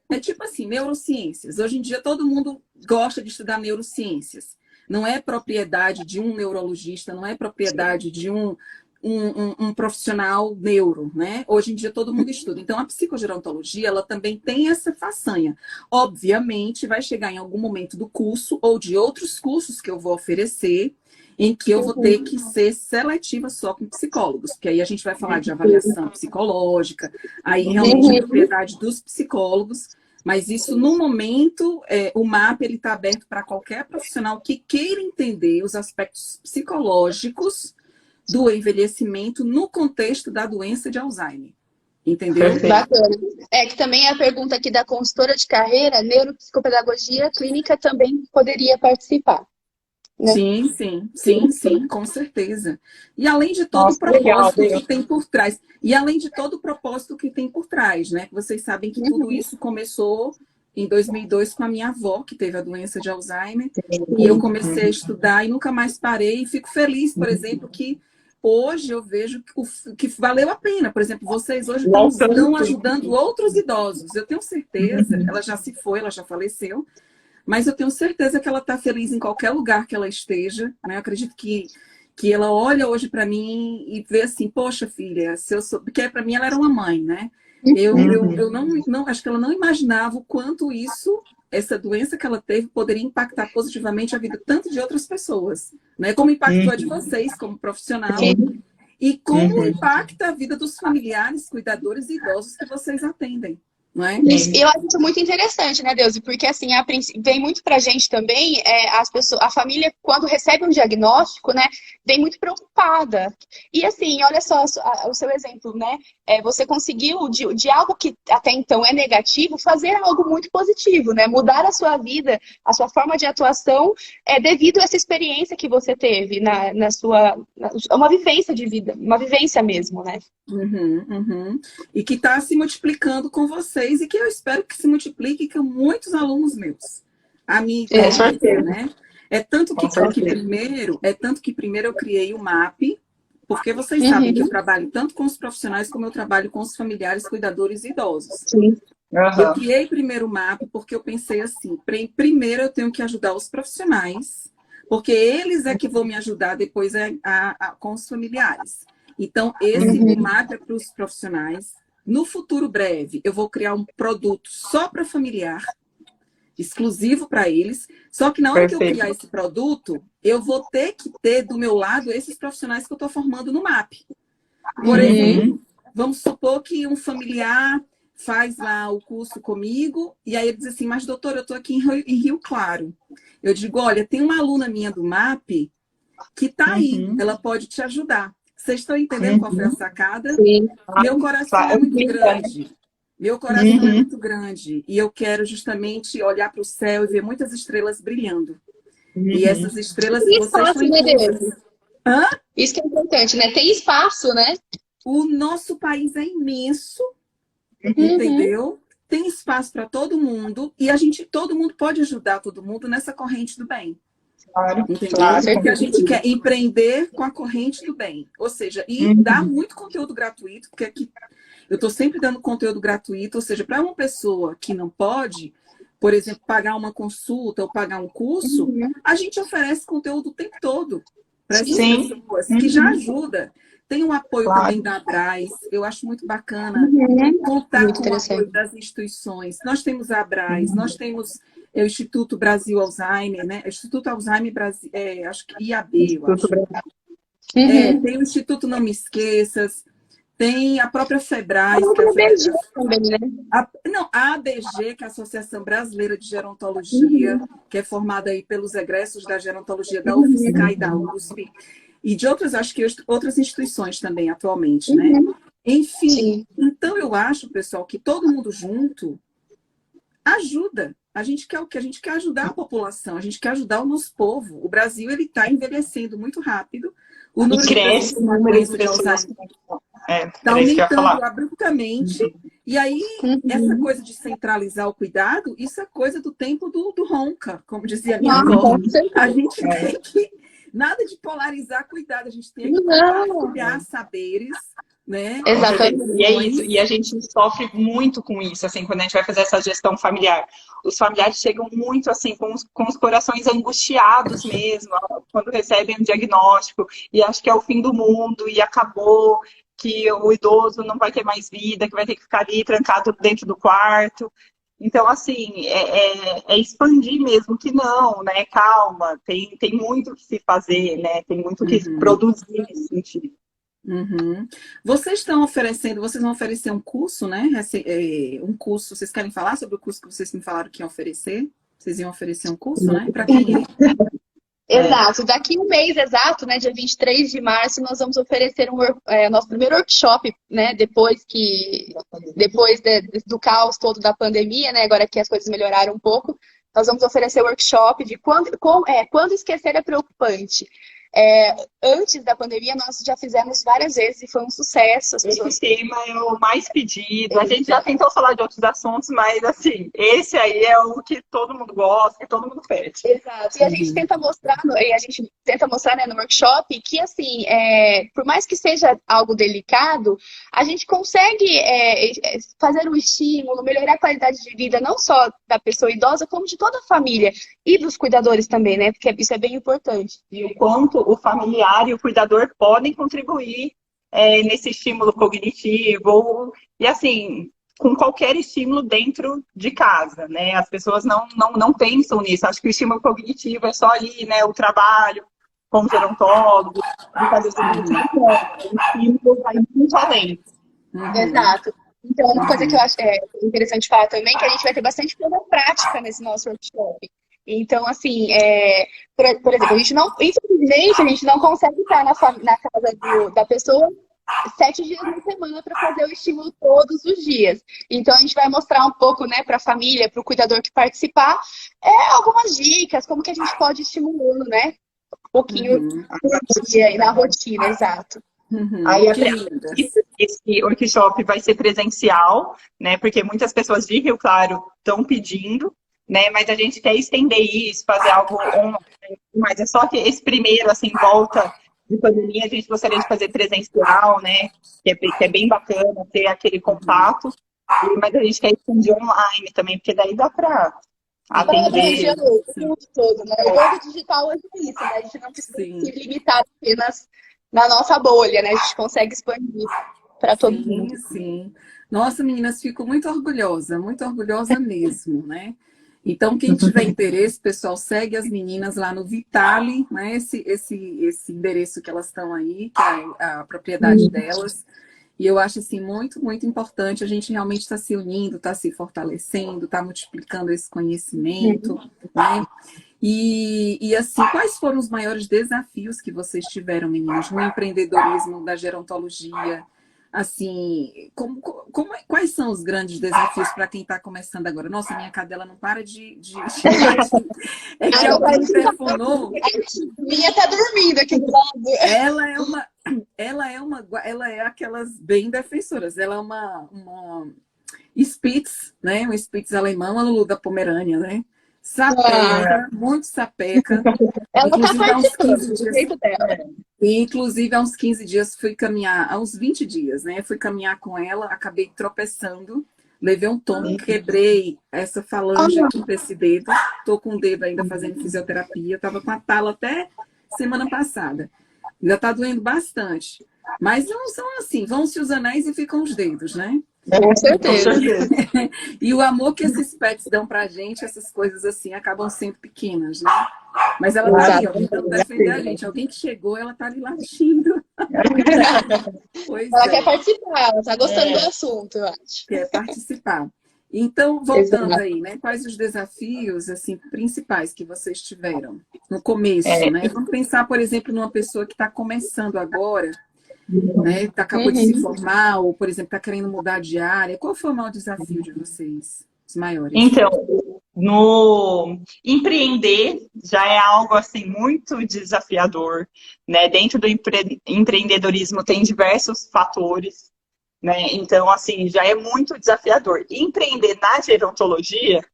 é tipo assim, neurociências. Hoje em dia todo mundo gosta de estudar neurociências. Não é propriedade de um neurologista, não é propriedade de um profissional neuro, né? Hoje em dia todo mundo estuda. Então, a psicogerontologia, ela também tem essa façanha. Obviamente, vai chegar em algum momento do curso ou de outros cursos que eu vou oferecer, em que eu vou ter que ser seletiva só com psicólogos, porque aí a gente vai falar de avaliação psicológica, aí realmente é propriedade dos psicólogos, mas isso, no momento, o MAP está aberto para qualquer profissional que queira entender os aspectos psicológicos do envelhecimento no contexto da doença de Alzheimer. Entendeu? Bacana. Que também a pergunta aqui da consultora de carreira, neuropsicopedagogia clínica também poderia participar. Né? Sim, com certeza. E além de todo o propósito que tem por trás. E além de todo o propósito que tem por trás, né? Vocês sabem que tudo isso começou em 2002 com a minha avó, que teve a doença de Alzheimer. E eu comecei a estudar e nunca mais parei. E fico feliz, por exemplo, que hoje eu vejo que valeu a pena. Por exemplo, vocês hoje Nossa, estão ajudando outros idosos. Eu tenho certeza, ela já se foi, ela já faleceu, mas eu tenho certeza que ela está feliz em qualquer lugar que ela esteja, né? Eu acredito que ela olha hoje para mim e vê assim, poxa, filha, se eu sou... porque para mim ela era uma mãe, né? Eu não, acho que ela não imaginava o quanto essa doença que ela teve, poderia impactar positivamente a vida tanto de outras pessoas, né? Como impactou a de vocês como profissional e como impacta a vida dos familiares, cuidadores e idosos que vocês atendem, não é? E eu acho isso muito interessante, né, Deusi? Porque, assim, vem muito pra gente também, as pessoas, a família, quando recebe um diagnóstico, né, vem muito preocupada. E, assim, olha só o seu exemplo, né? Você conseguiu, de algo que até então é negativo, fazer algo muito positivo, né? Mudar a sua vida, a sua forma de atuação, devido a essa experiência que você teve uma vivência de vida, uma vivência mesmo, né? E que está se multiplicando com vocês e que eu espero que se multiplique com muitos alunos meus. A minha ideia, né? É tanto que primeiro eu criei o MAP, porque vocês sabem que eu trabalho tanto com os profissionais como eu trabalho com os familiares, cuidadores e idosos. Eu criei primeiro o MAP porque eu pensei assim, primeiro eu tenho que ajudar os profissionais, porque eles é que vão me ajudar depois com os familiares. Então, esse MAP é para os profissionais. No futuro breve, eu vou criar um produto só para familiar, exclusivo para eles. Só que na hora que eu criar esse produto, eu vou ter que ter do meu lado esses profissionais que eu estou formando no MAP. Por exemplo, vamos supor que um familiar faz lá o curso comigo, e aí ele diz assim, mas doutor, eu estou aqui em Rio Claro. Eu digo, olha, tem uma aluna minha do MAP que está aí, ela pode te ajudar. Vocês estão entendendo qual foi a sacada? Sim. Meu coração é muito grande. Meu coração é muito grande. E eu quero justamente olhar para o céu e ver muitas estrelas brilhando. E essas estrelas, Tem vocês espaço, estão né, inclusas. Deus? Hã? Isso que é importante, né? Tem espaço, né? O nosso país é imenso, entendeu? Tem espaço para todo mundo. E todo mundo pode ajudar todo mundo nessa corrente do bem. Entendeu? Porque a gente quer empreender com a corrente do bem. Ou seja, e dar muito conteúdo gratuito, porque aqui eu estou sempre dando conteúdo gratuito, ou seja, para uma pessoa que não pode, por exemplo, pagar uma consulta ou pagar um curso, a gente oferece conteúdo o tempo todo para essas pessoas, que já ajuda. Tem o apoio também da Abras, eu acho muito bacana contar Muito com o apoio das instituições. Nós temos a Abras, nós temos o Instituto Brasil Alzheimer, né? Instituto Alzheimer Brasil, acho que IAB, eu acho. Tem o Instituto Não Me Esqueças, tem a própria FEBRAS, que é a ABG, que é a Associação Brasileira de Gerontologia, que é formada aí pelos egressos da gerontologia da UFSCar e da USP, e de outras, acho que outras instituições também atualmente, né? Enfim, então eu acho, pessoal, que todo mundo junto ajuda. A gente quer o quê? A gente quer ajudar a população, a gente quer ajudar o nosso povo. O Brasil está envelhecendo muito rápido. O número cresce o número de pessoas está aumentando abruptamente. E aí, essa coisa de centralizar o cuidado, isso é coisa do tempo do Ronca, como dizia a minha avó. A gente tem que... Nada de polarizar cuidado, a gente tem que compartilhar saberes, né? Exatamente. E é isso, e a gente sofre muito com isso, assim, quando a gente vai fazer essa gestão familiar. Os familiares chegam muito, assim, com os corações angustiados mesmo, quando recebem um diagnóstico, e acham que é o fim do mundo, e acabou, que o idoso não vai ter mais vida, que vai ter que ficar ali trancado dentro do quarto. Então, assim, é expandir mesmo que não, né? Calma, tem muito que se fazer, né? Tem muito que produzir nesse sentido. Vocês vão oferecer um curso, né? Um curso, vocês querem falar sobre o curso que vocês me falaram que iam oferecer? Vocês iam oferecer um curso, né? Para quem Exato. Daqui um mês exato, né, dia 23 de março, nós vamos oferecer nosso primeiro workshop, né, depois do caos todo da pandemia, né, agora que as coisas melhoraram um pouco, nós vamos oferecer workshop de quando esquecer é preocupante. Antes da pandemia, nós já fizemos várias vezes e foi um sucesso. As pessoas... Esse tema é o mais pedido. A gente já tentou falar de outros assuntos, mas assim, esse aí é o que todo mundo gosta, que todo mundo pede. Exato. E a gente tenta mostrar, né, no workshop que, assim, por mais que seja algo delicado, a gente consegue fazer um estímulo, melhorar a qualidade de vida, não só da pessoa idosa, como de toda a família e dos cuidadores também, né? Porque isso é bem importante. E o quanto o familiar e o cuidador podem contribuir nesse estímulo cognitivo, e assim, com qualquer estímulo dentro de casa, né? As pessoas não pensam nisso. Acho que o estímulo cognitivo é só ali, né? O trabalho como gerontólogo, de fazer o estímulo vai muito além. Exato. Então, uma coisa que eu acho interessante falar também é que a gente vai ter bastante coisa prática nesse nosso workshop. Então, assim, por exemplo, infelizmente, a gente não consegue estar na casa da pessoa 7 dias na semana para fazer o estímulo todos os dias. Então, a gente vai mostrar um pouco, né, para a família, para o cuidador que participar, algumas dicas, como que a gente pode ir estimulando, né, um pouquinho por dia, na rotina, exato. Aí esse workshop vai ser presencial, né? Porque muitas pessoas de Rio Claro estão pedindo, né? Mas a gente quer estender isso, fazer algo online. Mas é só que esse primeiro, assim, volta de pandemia, a gente gostaria de fazer presencial, né? Que é bem bacana ter aquele contato. Mas a gente quer expandir online também, porque daí dá para atender. O mundo todo, né? O mundo digital hoje é isso, né? A gente não precisa se limitar apenas na nossa bolha, né? A gente consegue expandir para todo mundo. Sim. Nossa, meninas, fico muito orgulhosa mesmo, né? Então, quem tiver interesse, pessoal, segue as meninas lá no Vitale, né? Esse endereço que elas estão aí, que é a propriedade delas. E eu acho, assim, muito, muito importante. A gente realmente está se unindo, está se fortalecendo, está multiplicando esse conhecimento, né? E, assim, quais foram os maiores desafios que vocês tiveram, meninas, no empreendedorismo da gerontologia? Assim, quais são os grandes desafios para quem está começando agora? Nossa, minha cadela não para de é que alguém telefonou. Minha tá dormindo aqui do lado. Ela é aquelas bem defensoras. Ela é uma Spitz, né? Uma Spitz alemã, uma Lulu da Pomerânia, né? Sapeca, muito sapeca. Ela inclusive, tá há uns 15 do dias. jeito dela. E, inclusive, há uns 15 dias fui caminhar, há uns 20 dias, né? Fui caminhar com ela, acabei tropeçando, levei um tombo, quebrei essa falange aqui desse dedo. Tô com o dedo ainda fazendo fisioterapia. Tava com a tala até semana passada. Ainda tá doendo bastante. Mas não são assim, vão-se os anéis e ficam os dedos, né? Com certeza. E o amor que esses pets dão pra gente, essas coisas assim, acabam sendo pequenas, né? Mas ela tá ali, ó, tentando defender a gente. Alguém que chegou, ela tá ali latindo. Ela quer participar, ela tá gostando do assunto, eu acho. Quer participar. Então, voltando aí, né? Quais os desafios, assim, principais que vocês tiveram no começo, né? Vamos pensar, por exemplo, numa pessoa que está começando agora, né? Acabou de se formar, ou, por exemplo, está querendo mudar de área. Qual foi o maior desafio de vocês, os maiores? Então, no empreender já é algo assim muito desafiador, né? Dentro do empreendedorismo tem diversos fatores, né? Então, assim, já é muito desafiador. Empreender na gerontologia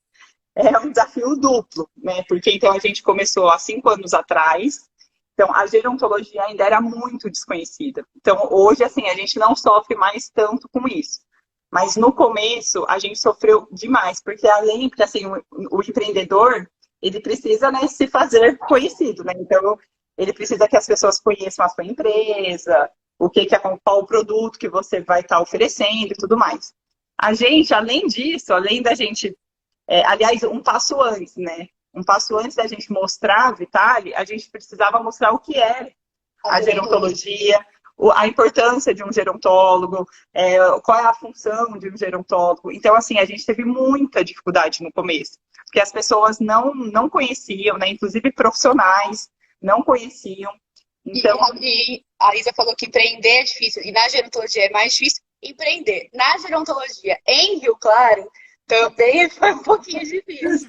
é um desafio duplo, né? Porque então a gente começou há 5 anos atrás. Então, a gerontologia ainda era muito desconhecida. Então, hoje, assim, a gente não sofre mais tanto com isso. Mas no começo, a gente sofreu demais, porque além que, assim, o empreendedor, ele precisa, né, se fazer conhecido, né? Então, ele precisa que as pessoas conheçam a sua empresa, qual o produto que você vai estar oferecendo e tudo mais. A gente, além disso, além da gente... aliás, um passo antes, né? Um passo antes da gente mostrar a Vitale, a gente precisava mostrar o que era a gerontologia, a importância de um gerontólogo, qual é a função de um gerontólogo. Então, assim, a gente teve muita dificuldade no começo, porque as pessoas não conheciam, né? Inclusive profissionais não conheciam. Então... E a Isa falou que empreender é difícil, e na gerontologia é mais difícil empreender. Na gerontologia, em Rio Claro, também foi um pouquinho difícil.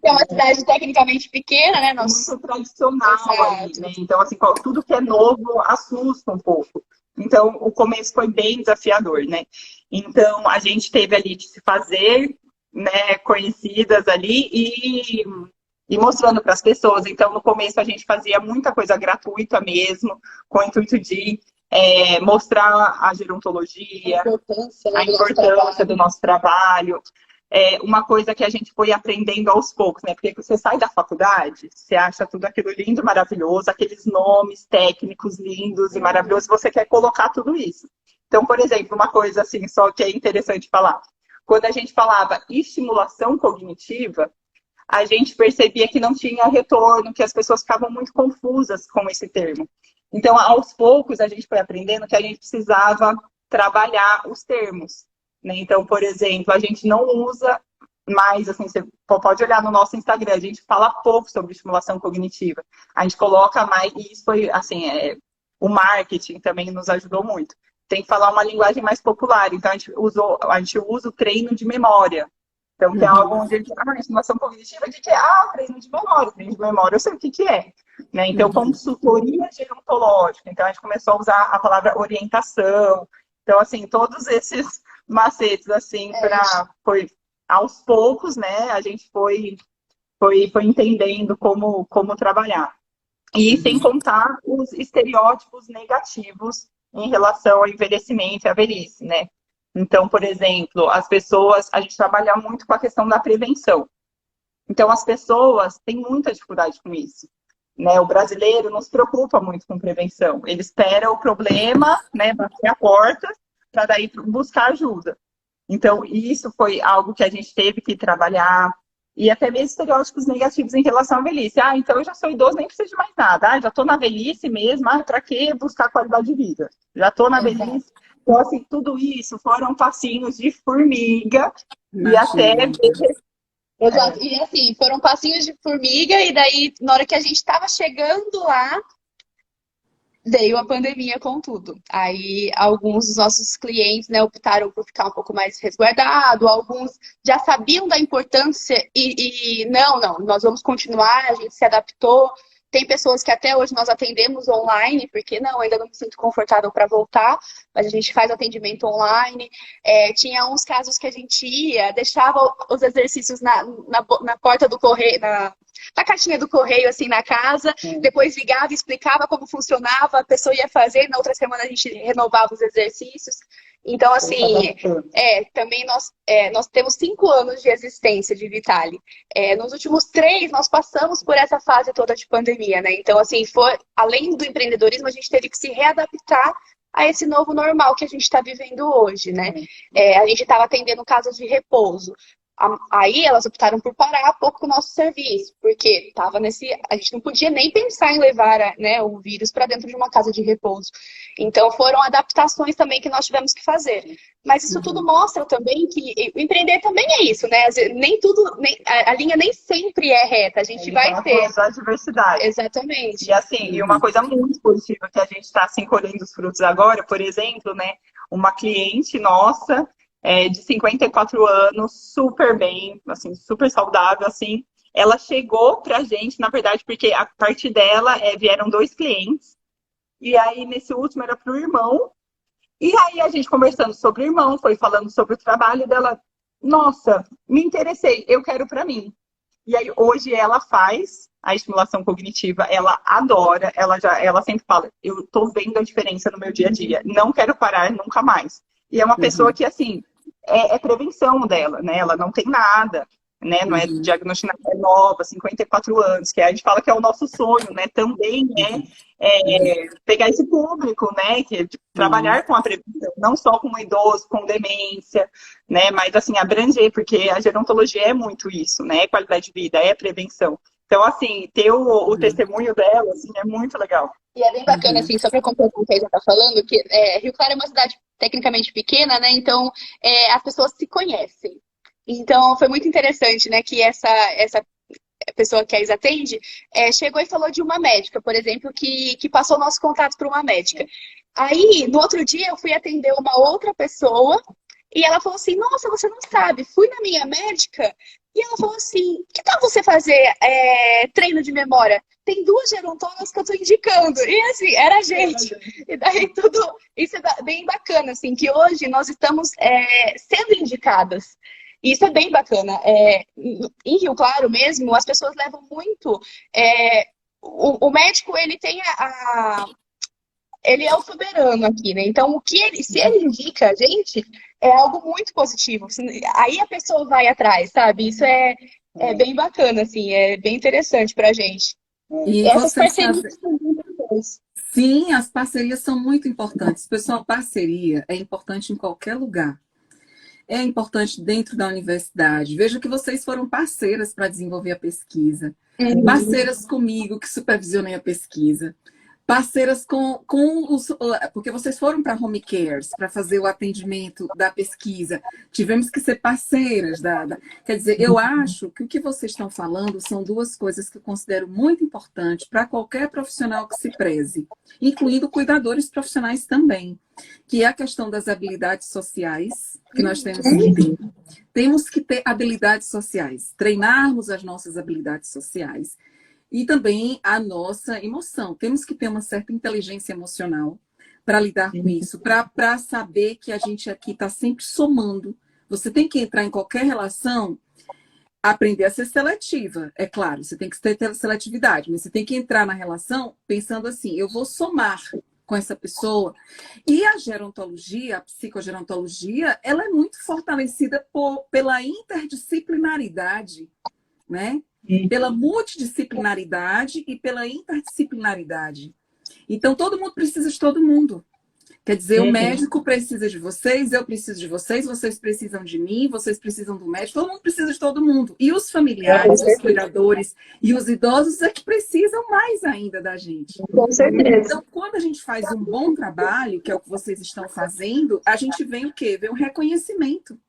é uma cidade tecnicamente pequena, né? Muito tradicional ali, né? Então, assim, tudo que é novo assusta um pouco. Então, o começo foi bem desafiador, né? Então, a gente teve ali que se fazer, né, conhecidas ali e mostrando para as pessoas. Então, no começo, a gente fazia muita coisa gratuita mesmo, com o intuito de mostrar a gerontologia, a importância do nosso trabalho. Uma coisa que a gente foi aprendendo aos poucos, né? Porque você sai da faculdade, você acha tudo aquilo lindo, maravilhoso, aqueles nomes técnicos lindos e maravilhosos, você quer colocar tudo isso. Então, por exemplo, uma coisa assim, só que é interessante falar. Quando a gente falava estimulação cognitiva, a gente percebia que não tinha retorno, que as pessoas ficavam muito confusas com esse termo. Então, aos poucos, a gente foi aprendendo que a gente precisava trabalhar os termos. Né? Então, por exemplo, a gente não usa mais, assim, você pode olhar no nosso Instagram, a gente fala pouco sobre estimulação cognitiva. A gente coloca mais, e isso foi, assim, o marketing também nos ajudou muito. Tem que falar uma linguagem mais popular, então a gente usa o treino de memória. Então, que é algo onde a gente estimulação cognitiva de que treino de memória eu sei o que é. Né? Então, consultoria gerontológica. Então, a gente começou a usar a palavra orientação. Então, assim, todos esses macetes, assim, foi aos poucos, né? A gente foi entendendo como trabalhar. E sem contar os estereótipos negativos em relação ao envelhecimento e à velhice, né? Então, por exemplo, a gente trabalha muito com a questão da prevenção. Então, as pessoas têm muita dificuldade com isso. Né? O brasileiro não se preocupa muito com prevenção. Ele espera o problema, né, bater a porta, para daí buscar ajuda. Então, isso foi algo que a gente teve que trabalhar. E até mesmo estereótipos negativos em relação à velhice. Então eu já sou idoso, nem preciso de mais nada. Já estou na velhice mesmo, para que buscar qualidade de vida? Já estou na velhice. Então, assim, tudo isso foram passinhos de formiga. Imagina. E até... Exato. E assim, foram passinhos de formiga, e daí, na hora que a gente estava chegando lá, veio a pandemia com tudo. Aí, alguns dos nossos clientes, né, optaram por ficar um pouco mais resguardado, alguns já sabiam da importância e não, nós vamos continuar, a gente se adaptou. Tem pessoas que até hoje nós atendemos online, porque ainda não me sinto confortável para voltar, mas a gente faz atendimento online. Tinha uns casos que a gente deixava os exercícios na porta do correio, na caixinha do correio, assim, na casa, depois ligava, explicava como funcionava, a pessoa ia fazer, na outra semana a gente renovava os exercícios. Então, assim, também nós temos 5 anos de existência de Vitale. Nos últimos 3, nós passamos por essa fase toda de pandemia, né? Então, assim, além do empreendedorismo, a gente teve que se readaptar a esse novo normal que a gente está vivendo hoje, né? A gente estava atendendo casos de repouso. Aí elas optaram por parar pouco o nosso serviço, porque a gente não podia nem pensar em levar, né, o vírus para dentro de uma casa de repouso. Então foram adaptações também que nós tivemos que fazer. Mas isso tudo mostra também que empreender também é isso, né? Nem tudo, a linha nem sempre é reta. A gente vai ter a diversidade. Exatamente. E assim, e uma coisa muito positiva que a gente está assim, colhendo os frutos agora, por exemplo, né? Uma cliente nossa de 54 anos, super bem, assim, super saudável, assim. Ela chegou pra gente, na verdade, porque a partir dela vieram 2 clientes, e aí nesse último era pro irmão, e aí a gente conversando sobre o irmão, foi falando sobre o trabalho dela, nossa, me interessei, eu quero pra mim. E aí hoje ela faz a estimulação cognitiva, ela adora, ela sempre fala, eu tô vendo a diferença no meu dia a dia, não quero parar nunca mais. E é uma pessoa que, assim, é prevenção dela, né? Ela não tem nada, né? Não é diagnosticada, é nova, 54 anos, que a gente fala que é o nosso sonho, né? Também pegar esse público, né? Que trabalhar com a prevenção, não só com o idoso, com demência, né? Mas, assim, abranger, porque a gerontologia é muito isso, né? Qualidade de vida, é prevenção. Então, assim, ter o testemunho dela, assim, é muito legal. E é bem bacana, assim, só para completar o que a já está falando, que Rio Claro é uma cidade tecnicamente pequena, né? Então, as pessoas se conhecem. Então, foi muito interessante, né? Que essa pessoa que a Isa atende chegou e falou de uma médica, por exemplo, que passou o nosso contato para uma médica. Aí, no outro dia, eu fui atender uma outra pessoa e ela falou assim, nossa, você não sabe, fui na minha médica E ela falou assim, que tal você fazer treino de memória? Tem 2 gerontonas que eu tô indicando. E assim, era a gente. E daí tudo, isso é bem bacana, assim, que hoje nós estamos sendo indicadas. E isso é bem bacana. Em Rio Claro mesmo, as pessoas levam muito. O médico, ele tem ele é o soberano aqui, né? Então, se ele indica a gente, é algo muito positivo. Aí a pessoa vai atrás, sabe? Isso é bem bacana, assim, é bem interessante pra gente. E Essas vocês parcerias são muito importantes. Sim, as parcerias são muito importantes. Pessoal, parceria é importante em qualquer lugar. É importante dentro da universidade. Veja que vocês foram parceiras para desenvolver a pesquisa. Parceiras comigo, que supervisionei a pesquisa. Parceiras com os... Porque vocês foram para home cares, para fazer o atendimento da pesquisa. Tivemos que ser parceiras. Quer dizer, eu acho que o que vocês estão falando são 2 coisas que eu considero muito importantes para qualquer profissional que se preze, incluindo cuidadores profissionais também, que é a questão das habilidades sociais, que nós temos que ter. Temos que ter habilidades sociais, treinarmos as nossas habilidades sociais. E também a nossa emoção. Temos que ter uma certa inteligência emocional para lidar com isso, para saber que a gente aqui está sempre somando. Você tem que entrar em qualquer relação, aprender a ser seletiva. É claro, você tem que ter seletividade, mas você tem que entrar na relação pensando assim, eu vou somar com essa pessoa. E a gerontologia, a psicogerontologia, ela é muito fortalecida pela interdisciplinaridade, né? Pela multidisciplinaridade e pela interdisciplinaridade. Então, todo mundo precisa de todo mundo. Quer dizer, o médico precisa de vocês, eu preciso de vocês, vocês precisam de mim, vocês precisam do médico, todo mundo precisa de todo mundo. E os familiares, os cuidadores e os idosos é que precisam mais ainda da gente. Com certeza. Então, quando a gente faz um bom trabalho, que é o que vocês estão fazendo, a gente vê o quê? Vê um reconhecimento.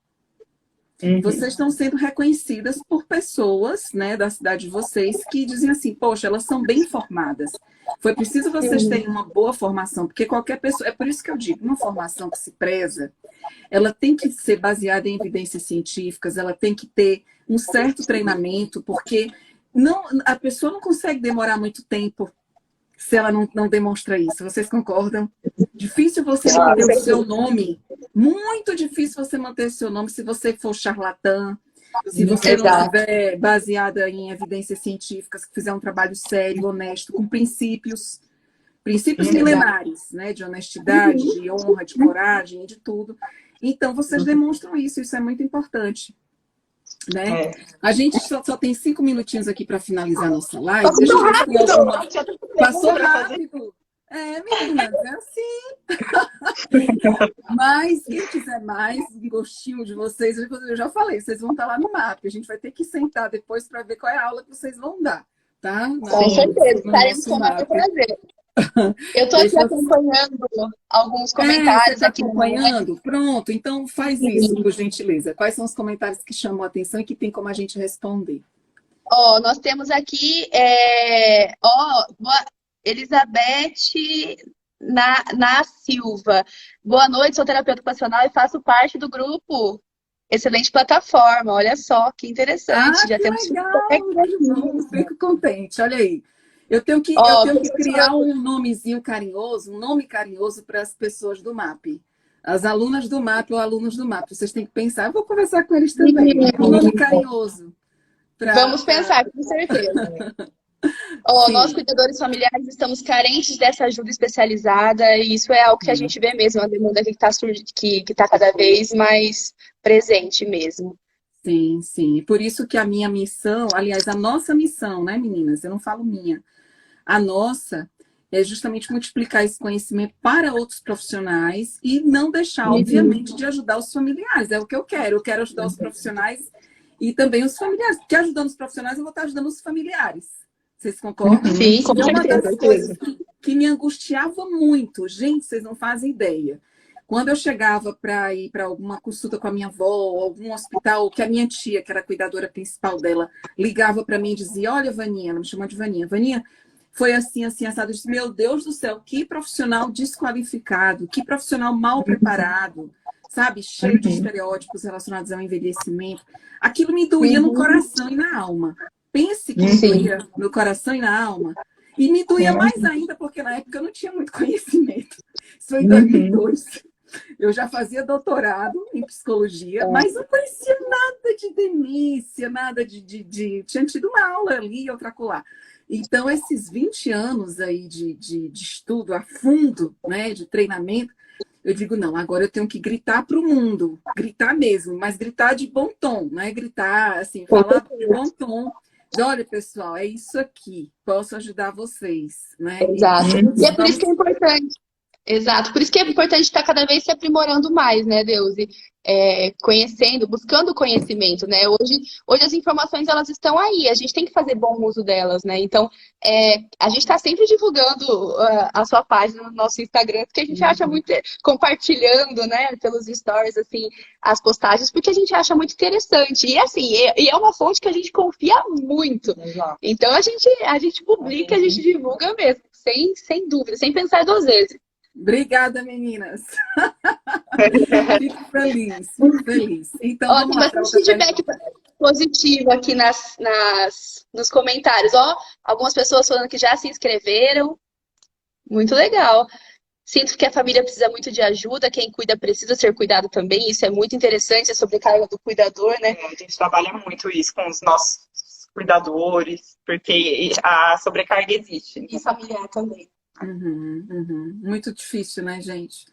Vocês estão sendo reconhecidas por pessoas, né, da cidade de vocês que dizem assim, poxa, elas são bem formadas. Foi preciso vocês terem uma boa formação, porque qualquer pessoa... É por isso que eu digo, uma formação que se preza, ela tem que ser baseada em evidências científicas, ela tem que ter um certo treinamento, porque a pessoa não consegue demorar muito tempo se ela não demonstra isso. Vocês concordam? Difícil você manter o seu nome. Muito difícil você manter o seu nome se você for charlatã, se você não estiver baseada em evidências científicas, que fizer um trabalho sério, honesto, com princípios milenares, né? De honestidade, de honra, de coragem, de tudo. Então, vocês demonstram isso é muito importante. Né? A gente só tem 5 minutinhos aqui para finalizar a nossa live. Passou rápido. Meninas, é assim. Mas quem quiser mais um gostinho de vocês, eu já falei, vocês vão estar lá no MAP. A gente vai ter que sentar depois para ver qual é a aula que vocês vão dar. Tá? Com certeza, estaremos com muito prazer. Eu estou aqui acompanhando alguns comentários. Você está acompanhando? Pronto, então faz isso, por gentileza. Quais são os comentários que chamam a atenção e que tem como a gente responder? Nós temos aqui Elizabeth na Silva. Boa noite, sou terapeuta ocupacional e faço parte do grupo. Excelente plataforma, olha só, que interessante. Já temos legal, fico contente, olha aí. Eu tenho que criar um nomezinho carinhoso, um nome carinhoso para as pessoas do MAP. As alunas do MAP ou alunos do MAP. Vocês têm que pensar, eu vou conversar com eles também. Um nome carinhoso. Vamos pensar, com certeza. Nós, cuidadores familiares, estamos carentes dessa ajuda especializada e isso é algo que a gente vê mesmo, uma demanda que está cada vez mais presente mesmo. Sim, sim. Por isso que a minha missão, aliás, a nossa missão, né, meninas? Eu não falo minha. A nossa é justamente multiplicar esse conhecimento para outros profissionais e não deixar, obviamente, de ajudar os familiares. É o que eu quero. Eu quero ajudar os profissionais e também os familiares. Porque ajudando os profissionais, eu vou estar ajudando os familiares. Vocês concordam? Sim, com certeza. É uma das coisas que me angustiava muito. Gente, vocês não fazem ideia. Quando eu chegava para ir para alguma consulta com a minha avó, ou algum hospital, que a minha tia, que era a cuidadora principal dela, ligava para mim e dizia, olha, Vaninha, ela me chamou de Vaninha. Vaninha, foi assim, assim, assado. Eu disse, meu Deus do céu, que profissional desqualificado, que profissional mal preparado. sabe? Cheio de estereótipos relacionados ao envelhecimento. Aquilo me doía no coração e na alma. Pense que me doía no coração e na alma. E me doía mais ainda, porque na época eu não tinha muito conhecimento. Isso foi em 2002. Eu já fazia doutorado em psicologia, mas não conhecia nada de demência, nada de... Tinha tido uma aula ali e outra acolá. Então, esses 20 anos aí de estudo a fundo, né, de treinamento, eu digo, não, agora eu tenho que gritar para o mundo, gritar mesmo, mas gritar de bom tom, não é gritar assim, falar de bom tom. Olha, pessoal, é isso aqui, posso ajudar vocês, né? Exato. E é por isso que é importante. Exato, por isso que é importante estar cada vez se aprimorando mais, né, Deusi? Conhecendo, buscando conhecimento, né? Hoje as informações, elas estão aí, a gente tem que fazer bom uso delas, né? Então, a gente está sempre divulgando a sua página no nosso Instagram, porque a gente acha muito, compartilhando, né, pelos stories, assim, as postagens, porque a gente acha muito interessante. E, assim, é uma fonte que a gente confia muito. Exato. Então, a gente publica, a gente divulga mesmo, sem dúvida, sem pensar duas vezes. Obrigada, meninas. Fico feliz, fico feliz. Então, vamos lá. Bastante feedback positivo aqui nos comentários. Algumas pessoas falando que já se inscreveram. Muito legal. Sinto que a família precisa muito de ajuda, quem cuida precisa ser cuidado também. Isso é muito interessante, a sobrecarga do cuidador, né? A gente trabalha muito isso com os nossos cuidadores, porque a sobrecarga existe. E familiar também. Muito difícil, né, gente?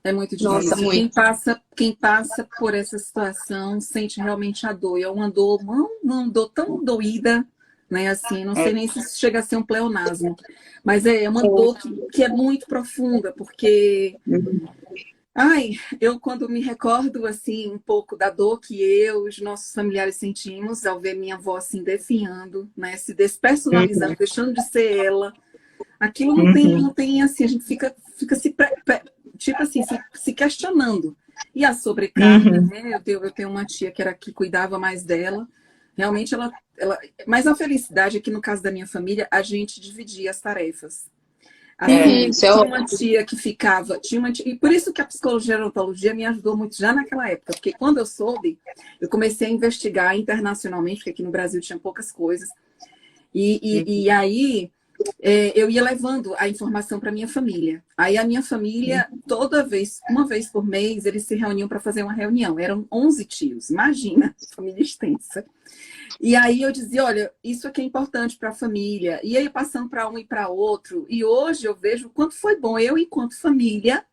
É muito difícil. Nossa, muito. Quem passa por essa situação sente realmente a dor. E é uma dor tão doída, né? Assim, não sei nem se isso chega a ser um pleonasmo. Mas é uma dor que é muito profunda, porque... eu quando me recordo, assim, um pouco da dor que os nossos familiares sentimos ao ver minha avó, assim, definhando, né? Se despersonalizando, deixando de ser ela. Aquilo não tem assim, a gente fica tipo assim, se questionando. E a sobrecarga, né? Eu tenho uma tia que cuidava mais dela. Realmente ela... Mas a felicidade é que no caso da minha família, a gente dividia as tarefas. Tinha uma tia que ficava... e por isso que a psicologia e a gerontologia me ajudou muito já naquela época. Porque quando eu soube, eu comecei a investigar internacionalmente, porque aqui no Brasil tinha poucas coisas. E aí... eu ia levando a informação para minha família. Aí a minha família, uma vez por mês, eles se reuniam para fazer uma reunião. Eram 11 tios, imagina, família extensa. E aí eu dizia, olha, isso aqui é importante para a família. E aí passando para um e para outro. E hoje eu vejo o quanto foi bom eu, enquanto familiar,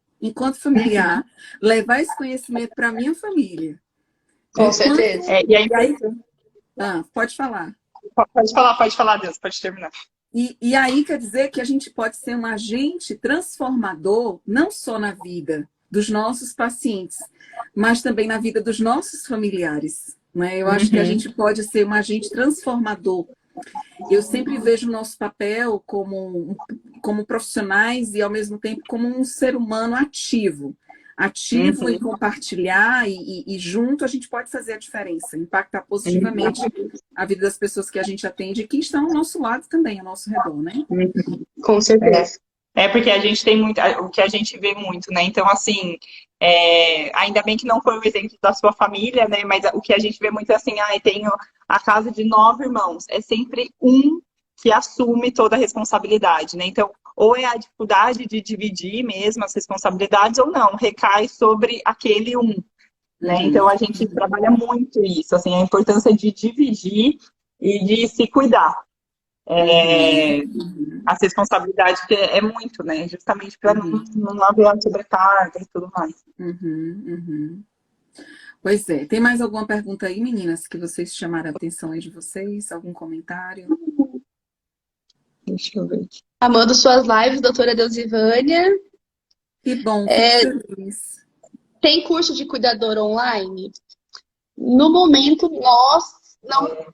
levar esse conhecimento para a minha família. Com certeza. E aí... pode falar. Pode falar, Deus, pode terminar. E aí quer dizer que a gente pode ser um agente transformador, não só na vida dos nossos pacientes, mas também na vida dos nossos familiares. Né? Eu acho que a gente pode ser um agente transformador. Eu sempre vejo o nosso papel como profissionais e, ao mesmo tempo, como um ser humano ativo. Ativo em compartilhar e junto a gente pode fazer a diferença, impactar positivamente a vida das pessoas que a gente atende e que estão ao nosso lado também, ao nosso redor, né? Com certeza. Porque a gente tem muito, o que a gente vê muito, né? Então, assim, ainda bem que não foi o exemplo da sua família, né? Mas o que a gente vê muito é assim, tenho a casa de 9 irmãos. É sempre um que assume toda a responsabilidade, né? Então, ou é a dificuldade de dividir mesmo as responsabilidades, ou não, recai sobre aquele um. Né? Então, a gente trabalha muito isso, assim, a importância de dividir e de se cuidar. As responsabilidades é muito, né? Justamente para não haver a sobrecarga e tudo mais. Pois é. Tem mais alguma pergunta aí, meninas, que vocês chamaram a atenção aí de vocês? Algum comentário? Deixa eu ver aqui. Amando suas lives, doutora Deusivânia. Que bom, fico feliz. Tem curso de cuidador online? No momento, nós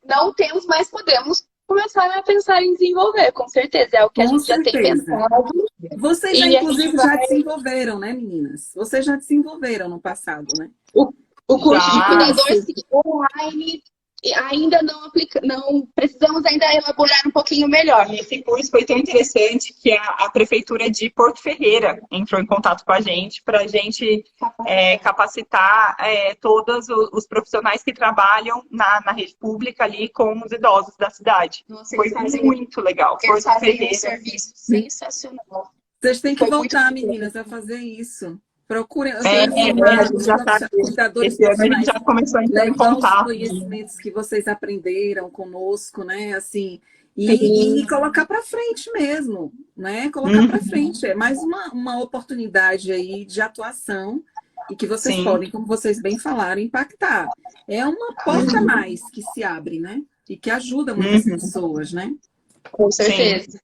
não temos, mas podemos começar a pensar em desenvolver, com certeza. É o que a gente já tem pensado. Vocês já, inclusive, já desenvolveram, né, meninas? Vocês já desenvolveram no passado, né? O curso de cuidador online ainda não precisamos ainda elaborar um pouquinho melhor. Esse curso foi tão interessante que a Prefeitura de Porto Ferreira entrou em contato com a gente para a gente capacitar todos os profissionais que trabalham na rede pública ali com os idosos da cidade. Nossa, foi muito legal. Eles Porto fazem Ferreira. um serviço sensacional. Vocês têm que Foi voltar, muito meninas, a fazer isso. Procurem a gente já tá, cuidadores esse ano a gente profissionais, já começou a entrar em levar os contato. conhecimentos que vocês aprenderam conosco, né? Assim, e colocar para frente mesmo, né? Colocar para frente. É mais uma oportunidade aí de atuação e que vocês podem, como vocês bem falaram, impactar. É uma porta a mais que se abre, né? E que ajuda muitas pessoas, né? Com certeza.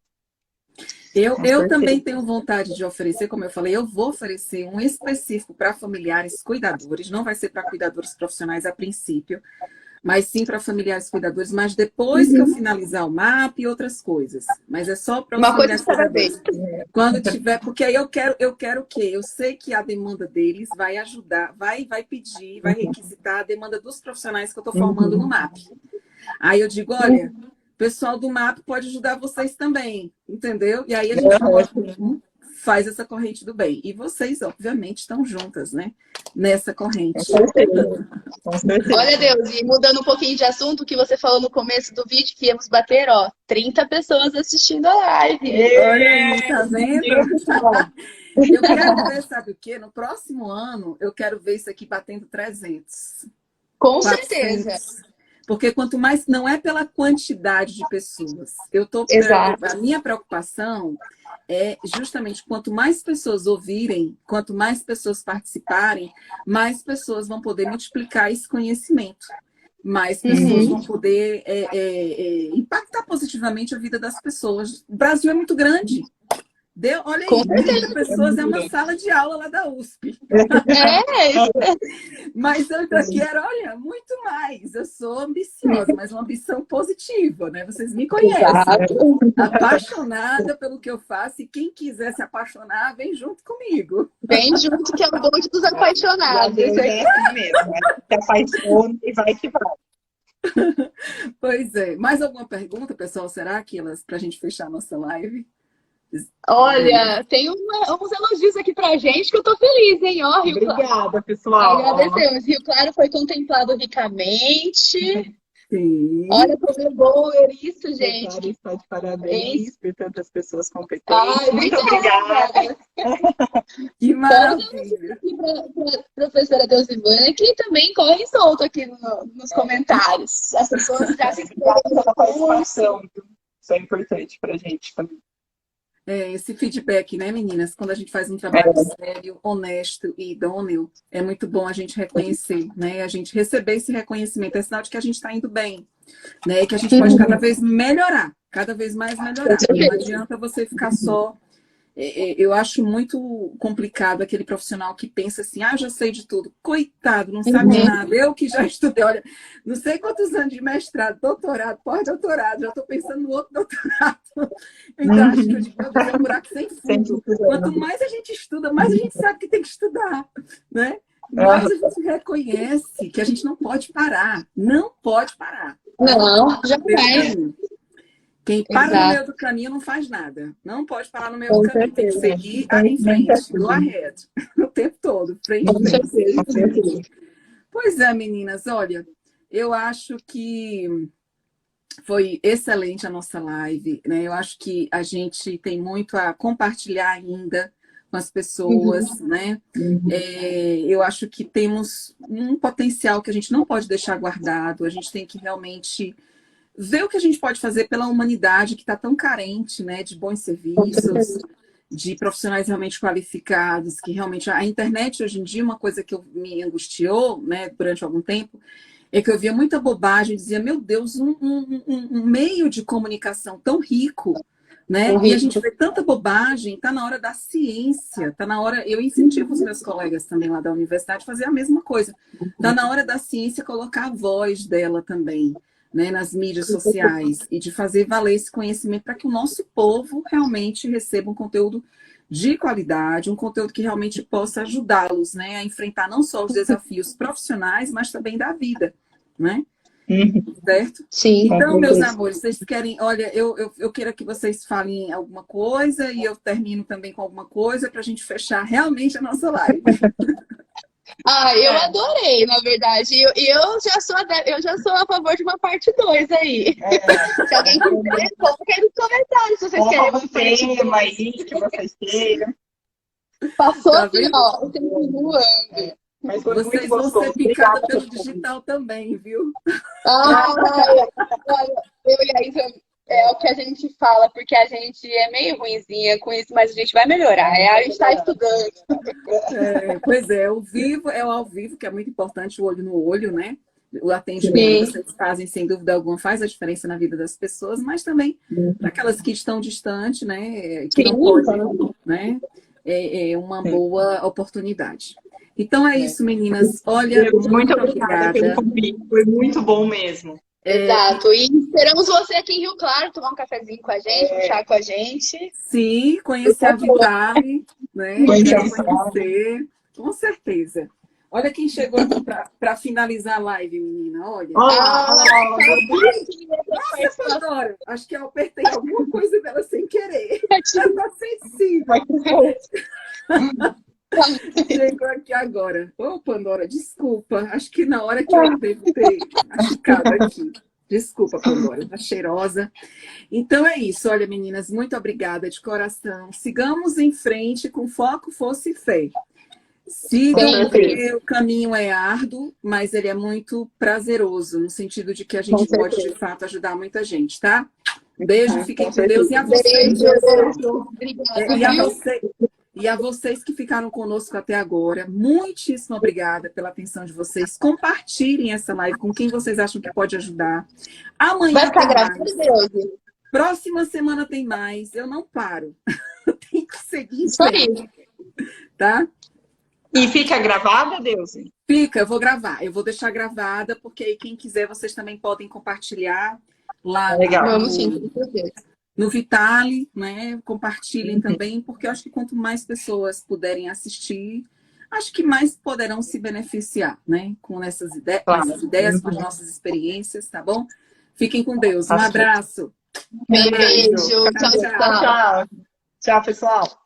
Eu também tenho vontade de oferecer, como eu falei, eu vou oferecer um específico para familiares cuidadores, não vai ser para cuidadores profissionais a princípio, mas sim para familiares cuidadores, mas depois que eu finalizar o MAP e outras coisas. Mas é só para os familiares cuidadores. Quando tiver, porque aí eu quero o quê? Eu sei que a demanda deles vai ajudar, vai pedir, vai requisitar a demanda dos profissionais que eu estou formando no MAP. Aí eu digo, olha, o pessoal do MAP pode ajudar vocês também, entendeu? E aí a gente faz essa corrente do bem. E vocês, obviamente, estão juntas, né? Nessa corrente. Com certeza. Olha, Deus, e mudando um pouquinho de assunto, que você falou no começo do vídeo, que íamos bater, 30 pessoas assistindo a live. Olha aí, tá vendo? Eu quero ver, sabe o quê? No próximo ano, eu quero ver isso aqui batendo 300. Com 400. certeza. Porque quanto mais, não é pela quantidade de pessoas. A minha preocupação é justamente quanto mais pessoas ouvirem, quanto mais pessoas participarem, mais pessoas vão poder multiplicar esse conhecimento. Mais pessoas vão poder impactar positivamente a vida das pessoas. O Brasil é muito grande. Olha aí, 30 pessoas é uma sala de aula lá da USP. Mas eu quero, olha, muito mais. Eu sou ambiciosa, mas uma ambição positiva, né? Vocês me conhecem. Apaixonada pelo que eu faço, e quem quiser se apaixonar, vem junto comigo. Vem junto, que é o bonde dos apaixonados. É assim mesmo, se apaixona e vai que vai. Pois é. Mais alguma pergunta, pessoal? Será que para a gente fechar a nossa live? Olha, tem uns elogios aqui pra gente que eu tô feliz, hein? Ó, Rio Obrigada, Claro. pessoal. Agradecemos. Rio Claro foi contemplado ricamente. Sim. Olha como é bom ver isso, gente. Claro, está de parabéns por tantas pessoas competentes. Ai, muito obrigada. Que maravilha. Para professora Deusivana, que também corre solto aqui nos comentários. As pessoas já se inscreveram na participação. Isso é importante pra gente também. Esse feedback, né, meninas? Quando a gente faz um trabalho sério, honesto e idôneo, é muito bom a gente reconhecer, né? A gente receber esse reconhecimento. É sinal de que a gente está indo bem, né? E que a gente pode cada vez melhorar, cada vez mais melhorar. Não adianta você ficar só... Eu acho muito complicado aquele profissional que pensa assim, eu já sei de tudo. Coitado, não sabe nada. Eu que já estudei, olha, não sei quantos anos de mestrado, doutorado, pós-doutorado, já estou pensando no outro doutorado. Então, acho que é um buraco sem fundo. Quanto mais a gente estuda, mais a gente sabe que tem que estudar, né? Mais a gente reconhece que a gente não pode parar. Não pode parar. Não, jamais. Quem para no meio do caminho não faz nada. Não pode parar no meio do caminho. Tem que seguir em frente, go ahead. O tempo todo. Frente. Pois é, meninas. Olha, eu acho que foi excelente a nossa live, né? Eu acho que a gente tem muito a compartilhar ainda com as pessoas, né? Eu acho que temos um potencial que a gente não pode deixar guardado. A gente tem que realmente... ver o que a gente pode fazer pela humanidade que está tão carente, né, de bons serviços, de profissionais realmente qualificados, que realmente... A internet, hoje em dia, uma coisa que me angustiou, né, durante algum tempo, é que eu via muita bobagem, dizia, meu Deus, um meio de comunicação tão rico, né, e a gente vê tanta bobagem, está na hora da ciência, está na hora... Eu incentivo os meus colegas também lá da universidade a fazer a mesma coisa. Está na hora da ciência colocar a voz dela também, né, nas mídias sociais, e de fazer valer esse conhecimento para que o nosso povo realmente receba um conteúdo de qualidade, um conteúdo que realmente possa ajudá-los, né, a enfrentar não só os desafios profissionais, mas também da vida, né? certo? Sim. Então, meus amores, vocês querem... Olha, eu quero que vocês falem alguma coisa e eu termino também com alguma coisa para a gente fechar realmente a nossa live. Ah, eu adorei, na verdade. Eu já sou a favor de uma parte 2 aí. Se alguém quiser, coloca aí nos comentários se vocês querem uma parte tema aí que vocês queiram. Passou Tá assim, vendo? ó, o tempo voando. Mas foi muito Vocês vão gostoso. ser picadas Obrigada pelo por tudo. digital também, viu? Olha, eu e a Isa, é o que a gente fala, porque a gente é meio ruinzinha com isso, mas a gente vai melhorar. A gente tá estudando. Pois é, o vivo é o ao vivo, que é muito importante, o olho no olho, né? O atendimento que vocês fazem, sem dúvida alguma, faz a diferença na vida das pessoas, mas também para aquelas que estão distantes, né? Que não podem, né? É uma boa oportunidade. Então é isso, meninas. Olha, Muito obrigada pelo convite. Foi muito bom mesmo. Exato. E esperamos você aqui em Rio Claro, tomar um cafezinho com a gente, um chá com a gente. Sim, conhecer a Vitale, né? Quero conhecer, com certeza. Olha quem chegou aqui para finalizar a live, menina. Olha. Nossa, Pandora. Acho que eu apertei alguma coisa dela sem querer. Ela tá sensível. Chegou aqui agora. Ô, Pandora, desculpa. Acho que na hora que eu devo ter machucado aqui. Desculpa, Pandora, tá cheirosa. Então é isso. Olha, meninas, muito obrigada de coração. Sigamos em frente com foco, força e fé. Sigam, porque o caminho é árduo, mas ele é muito prazeroso, no sentido de que a gente pode, de fato, ajudar muita gente, tá? Um beijo, fiquem com Deus. E a vocês, e a vocês que ficaram conosco até agora, muitíssimo obrigada pela atenção de vocês. Compartilhem essa live com quem vocês acham que pode ajudar. Amanhã vai ficar tem gravado, mais. Próxima semana tem mais. Eu não paro. Eu tenho que seguir. Isso aí. Tá? E fica gravada, Deusi? Fica, eu vou gravar. Eu vou deixar gravada, porque aí quem quiser, vocês também podem compartilhar lá Vamos sim, com certeza. No Vitale, né? Compartilhem também, porque eu acho que quanto mais pessoas puderem assistir, acho que mais poderão se beneficiar, né? Com essas ideias, com as nossas experiências, tá bom? Fiquem com Deus. Um abraço. Beijo. Tchau, tchau. Tchau, pessoal.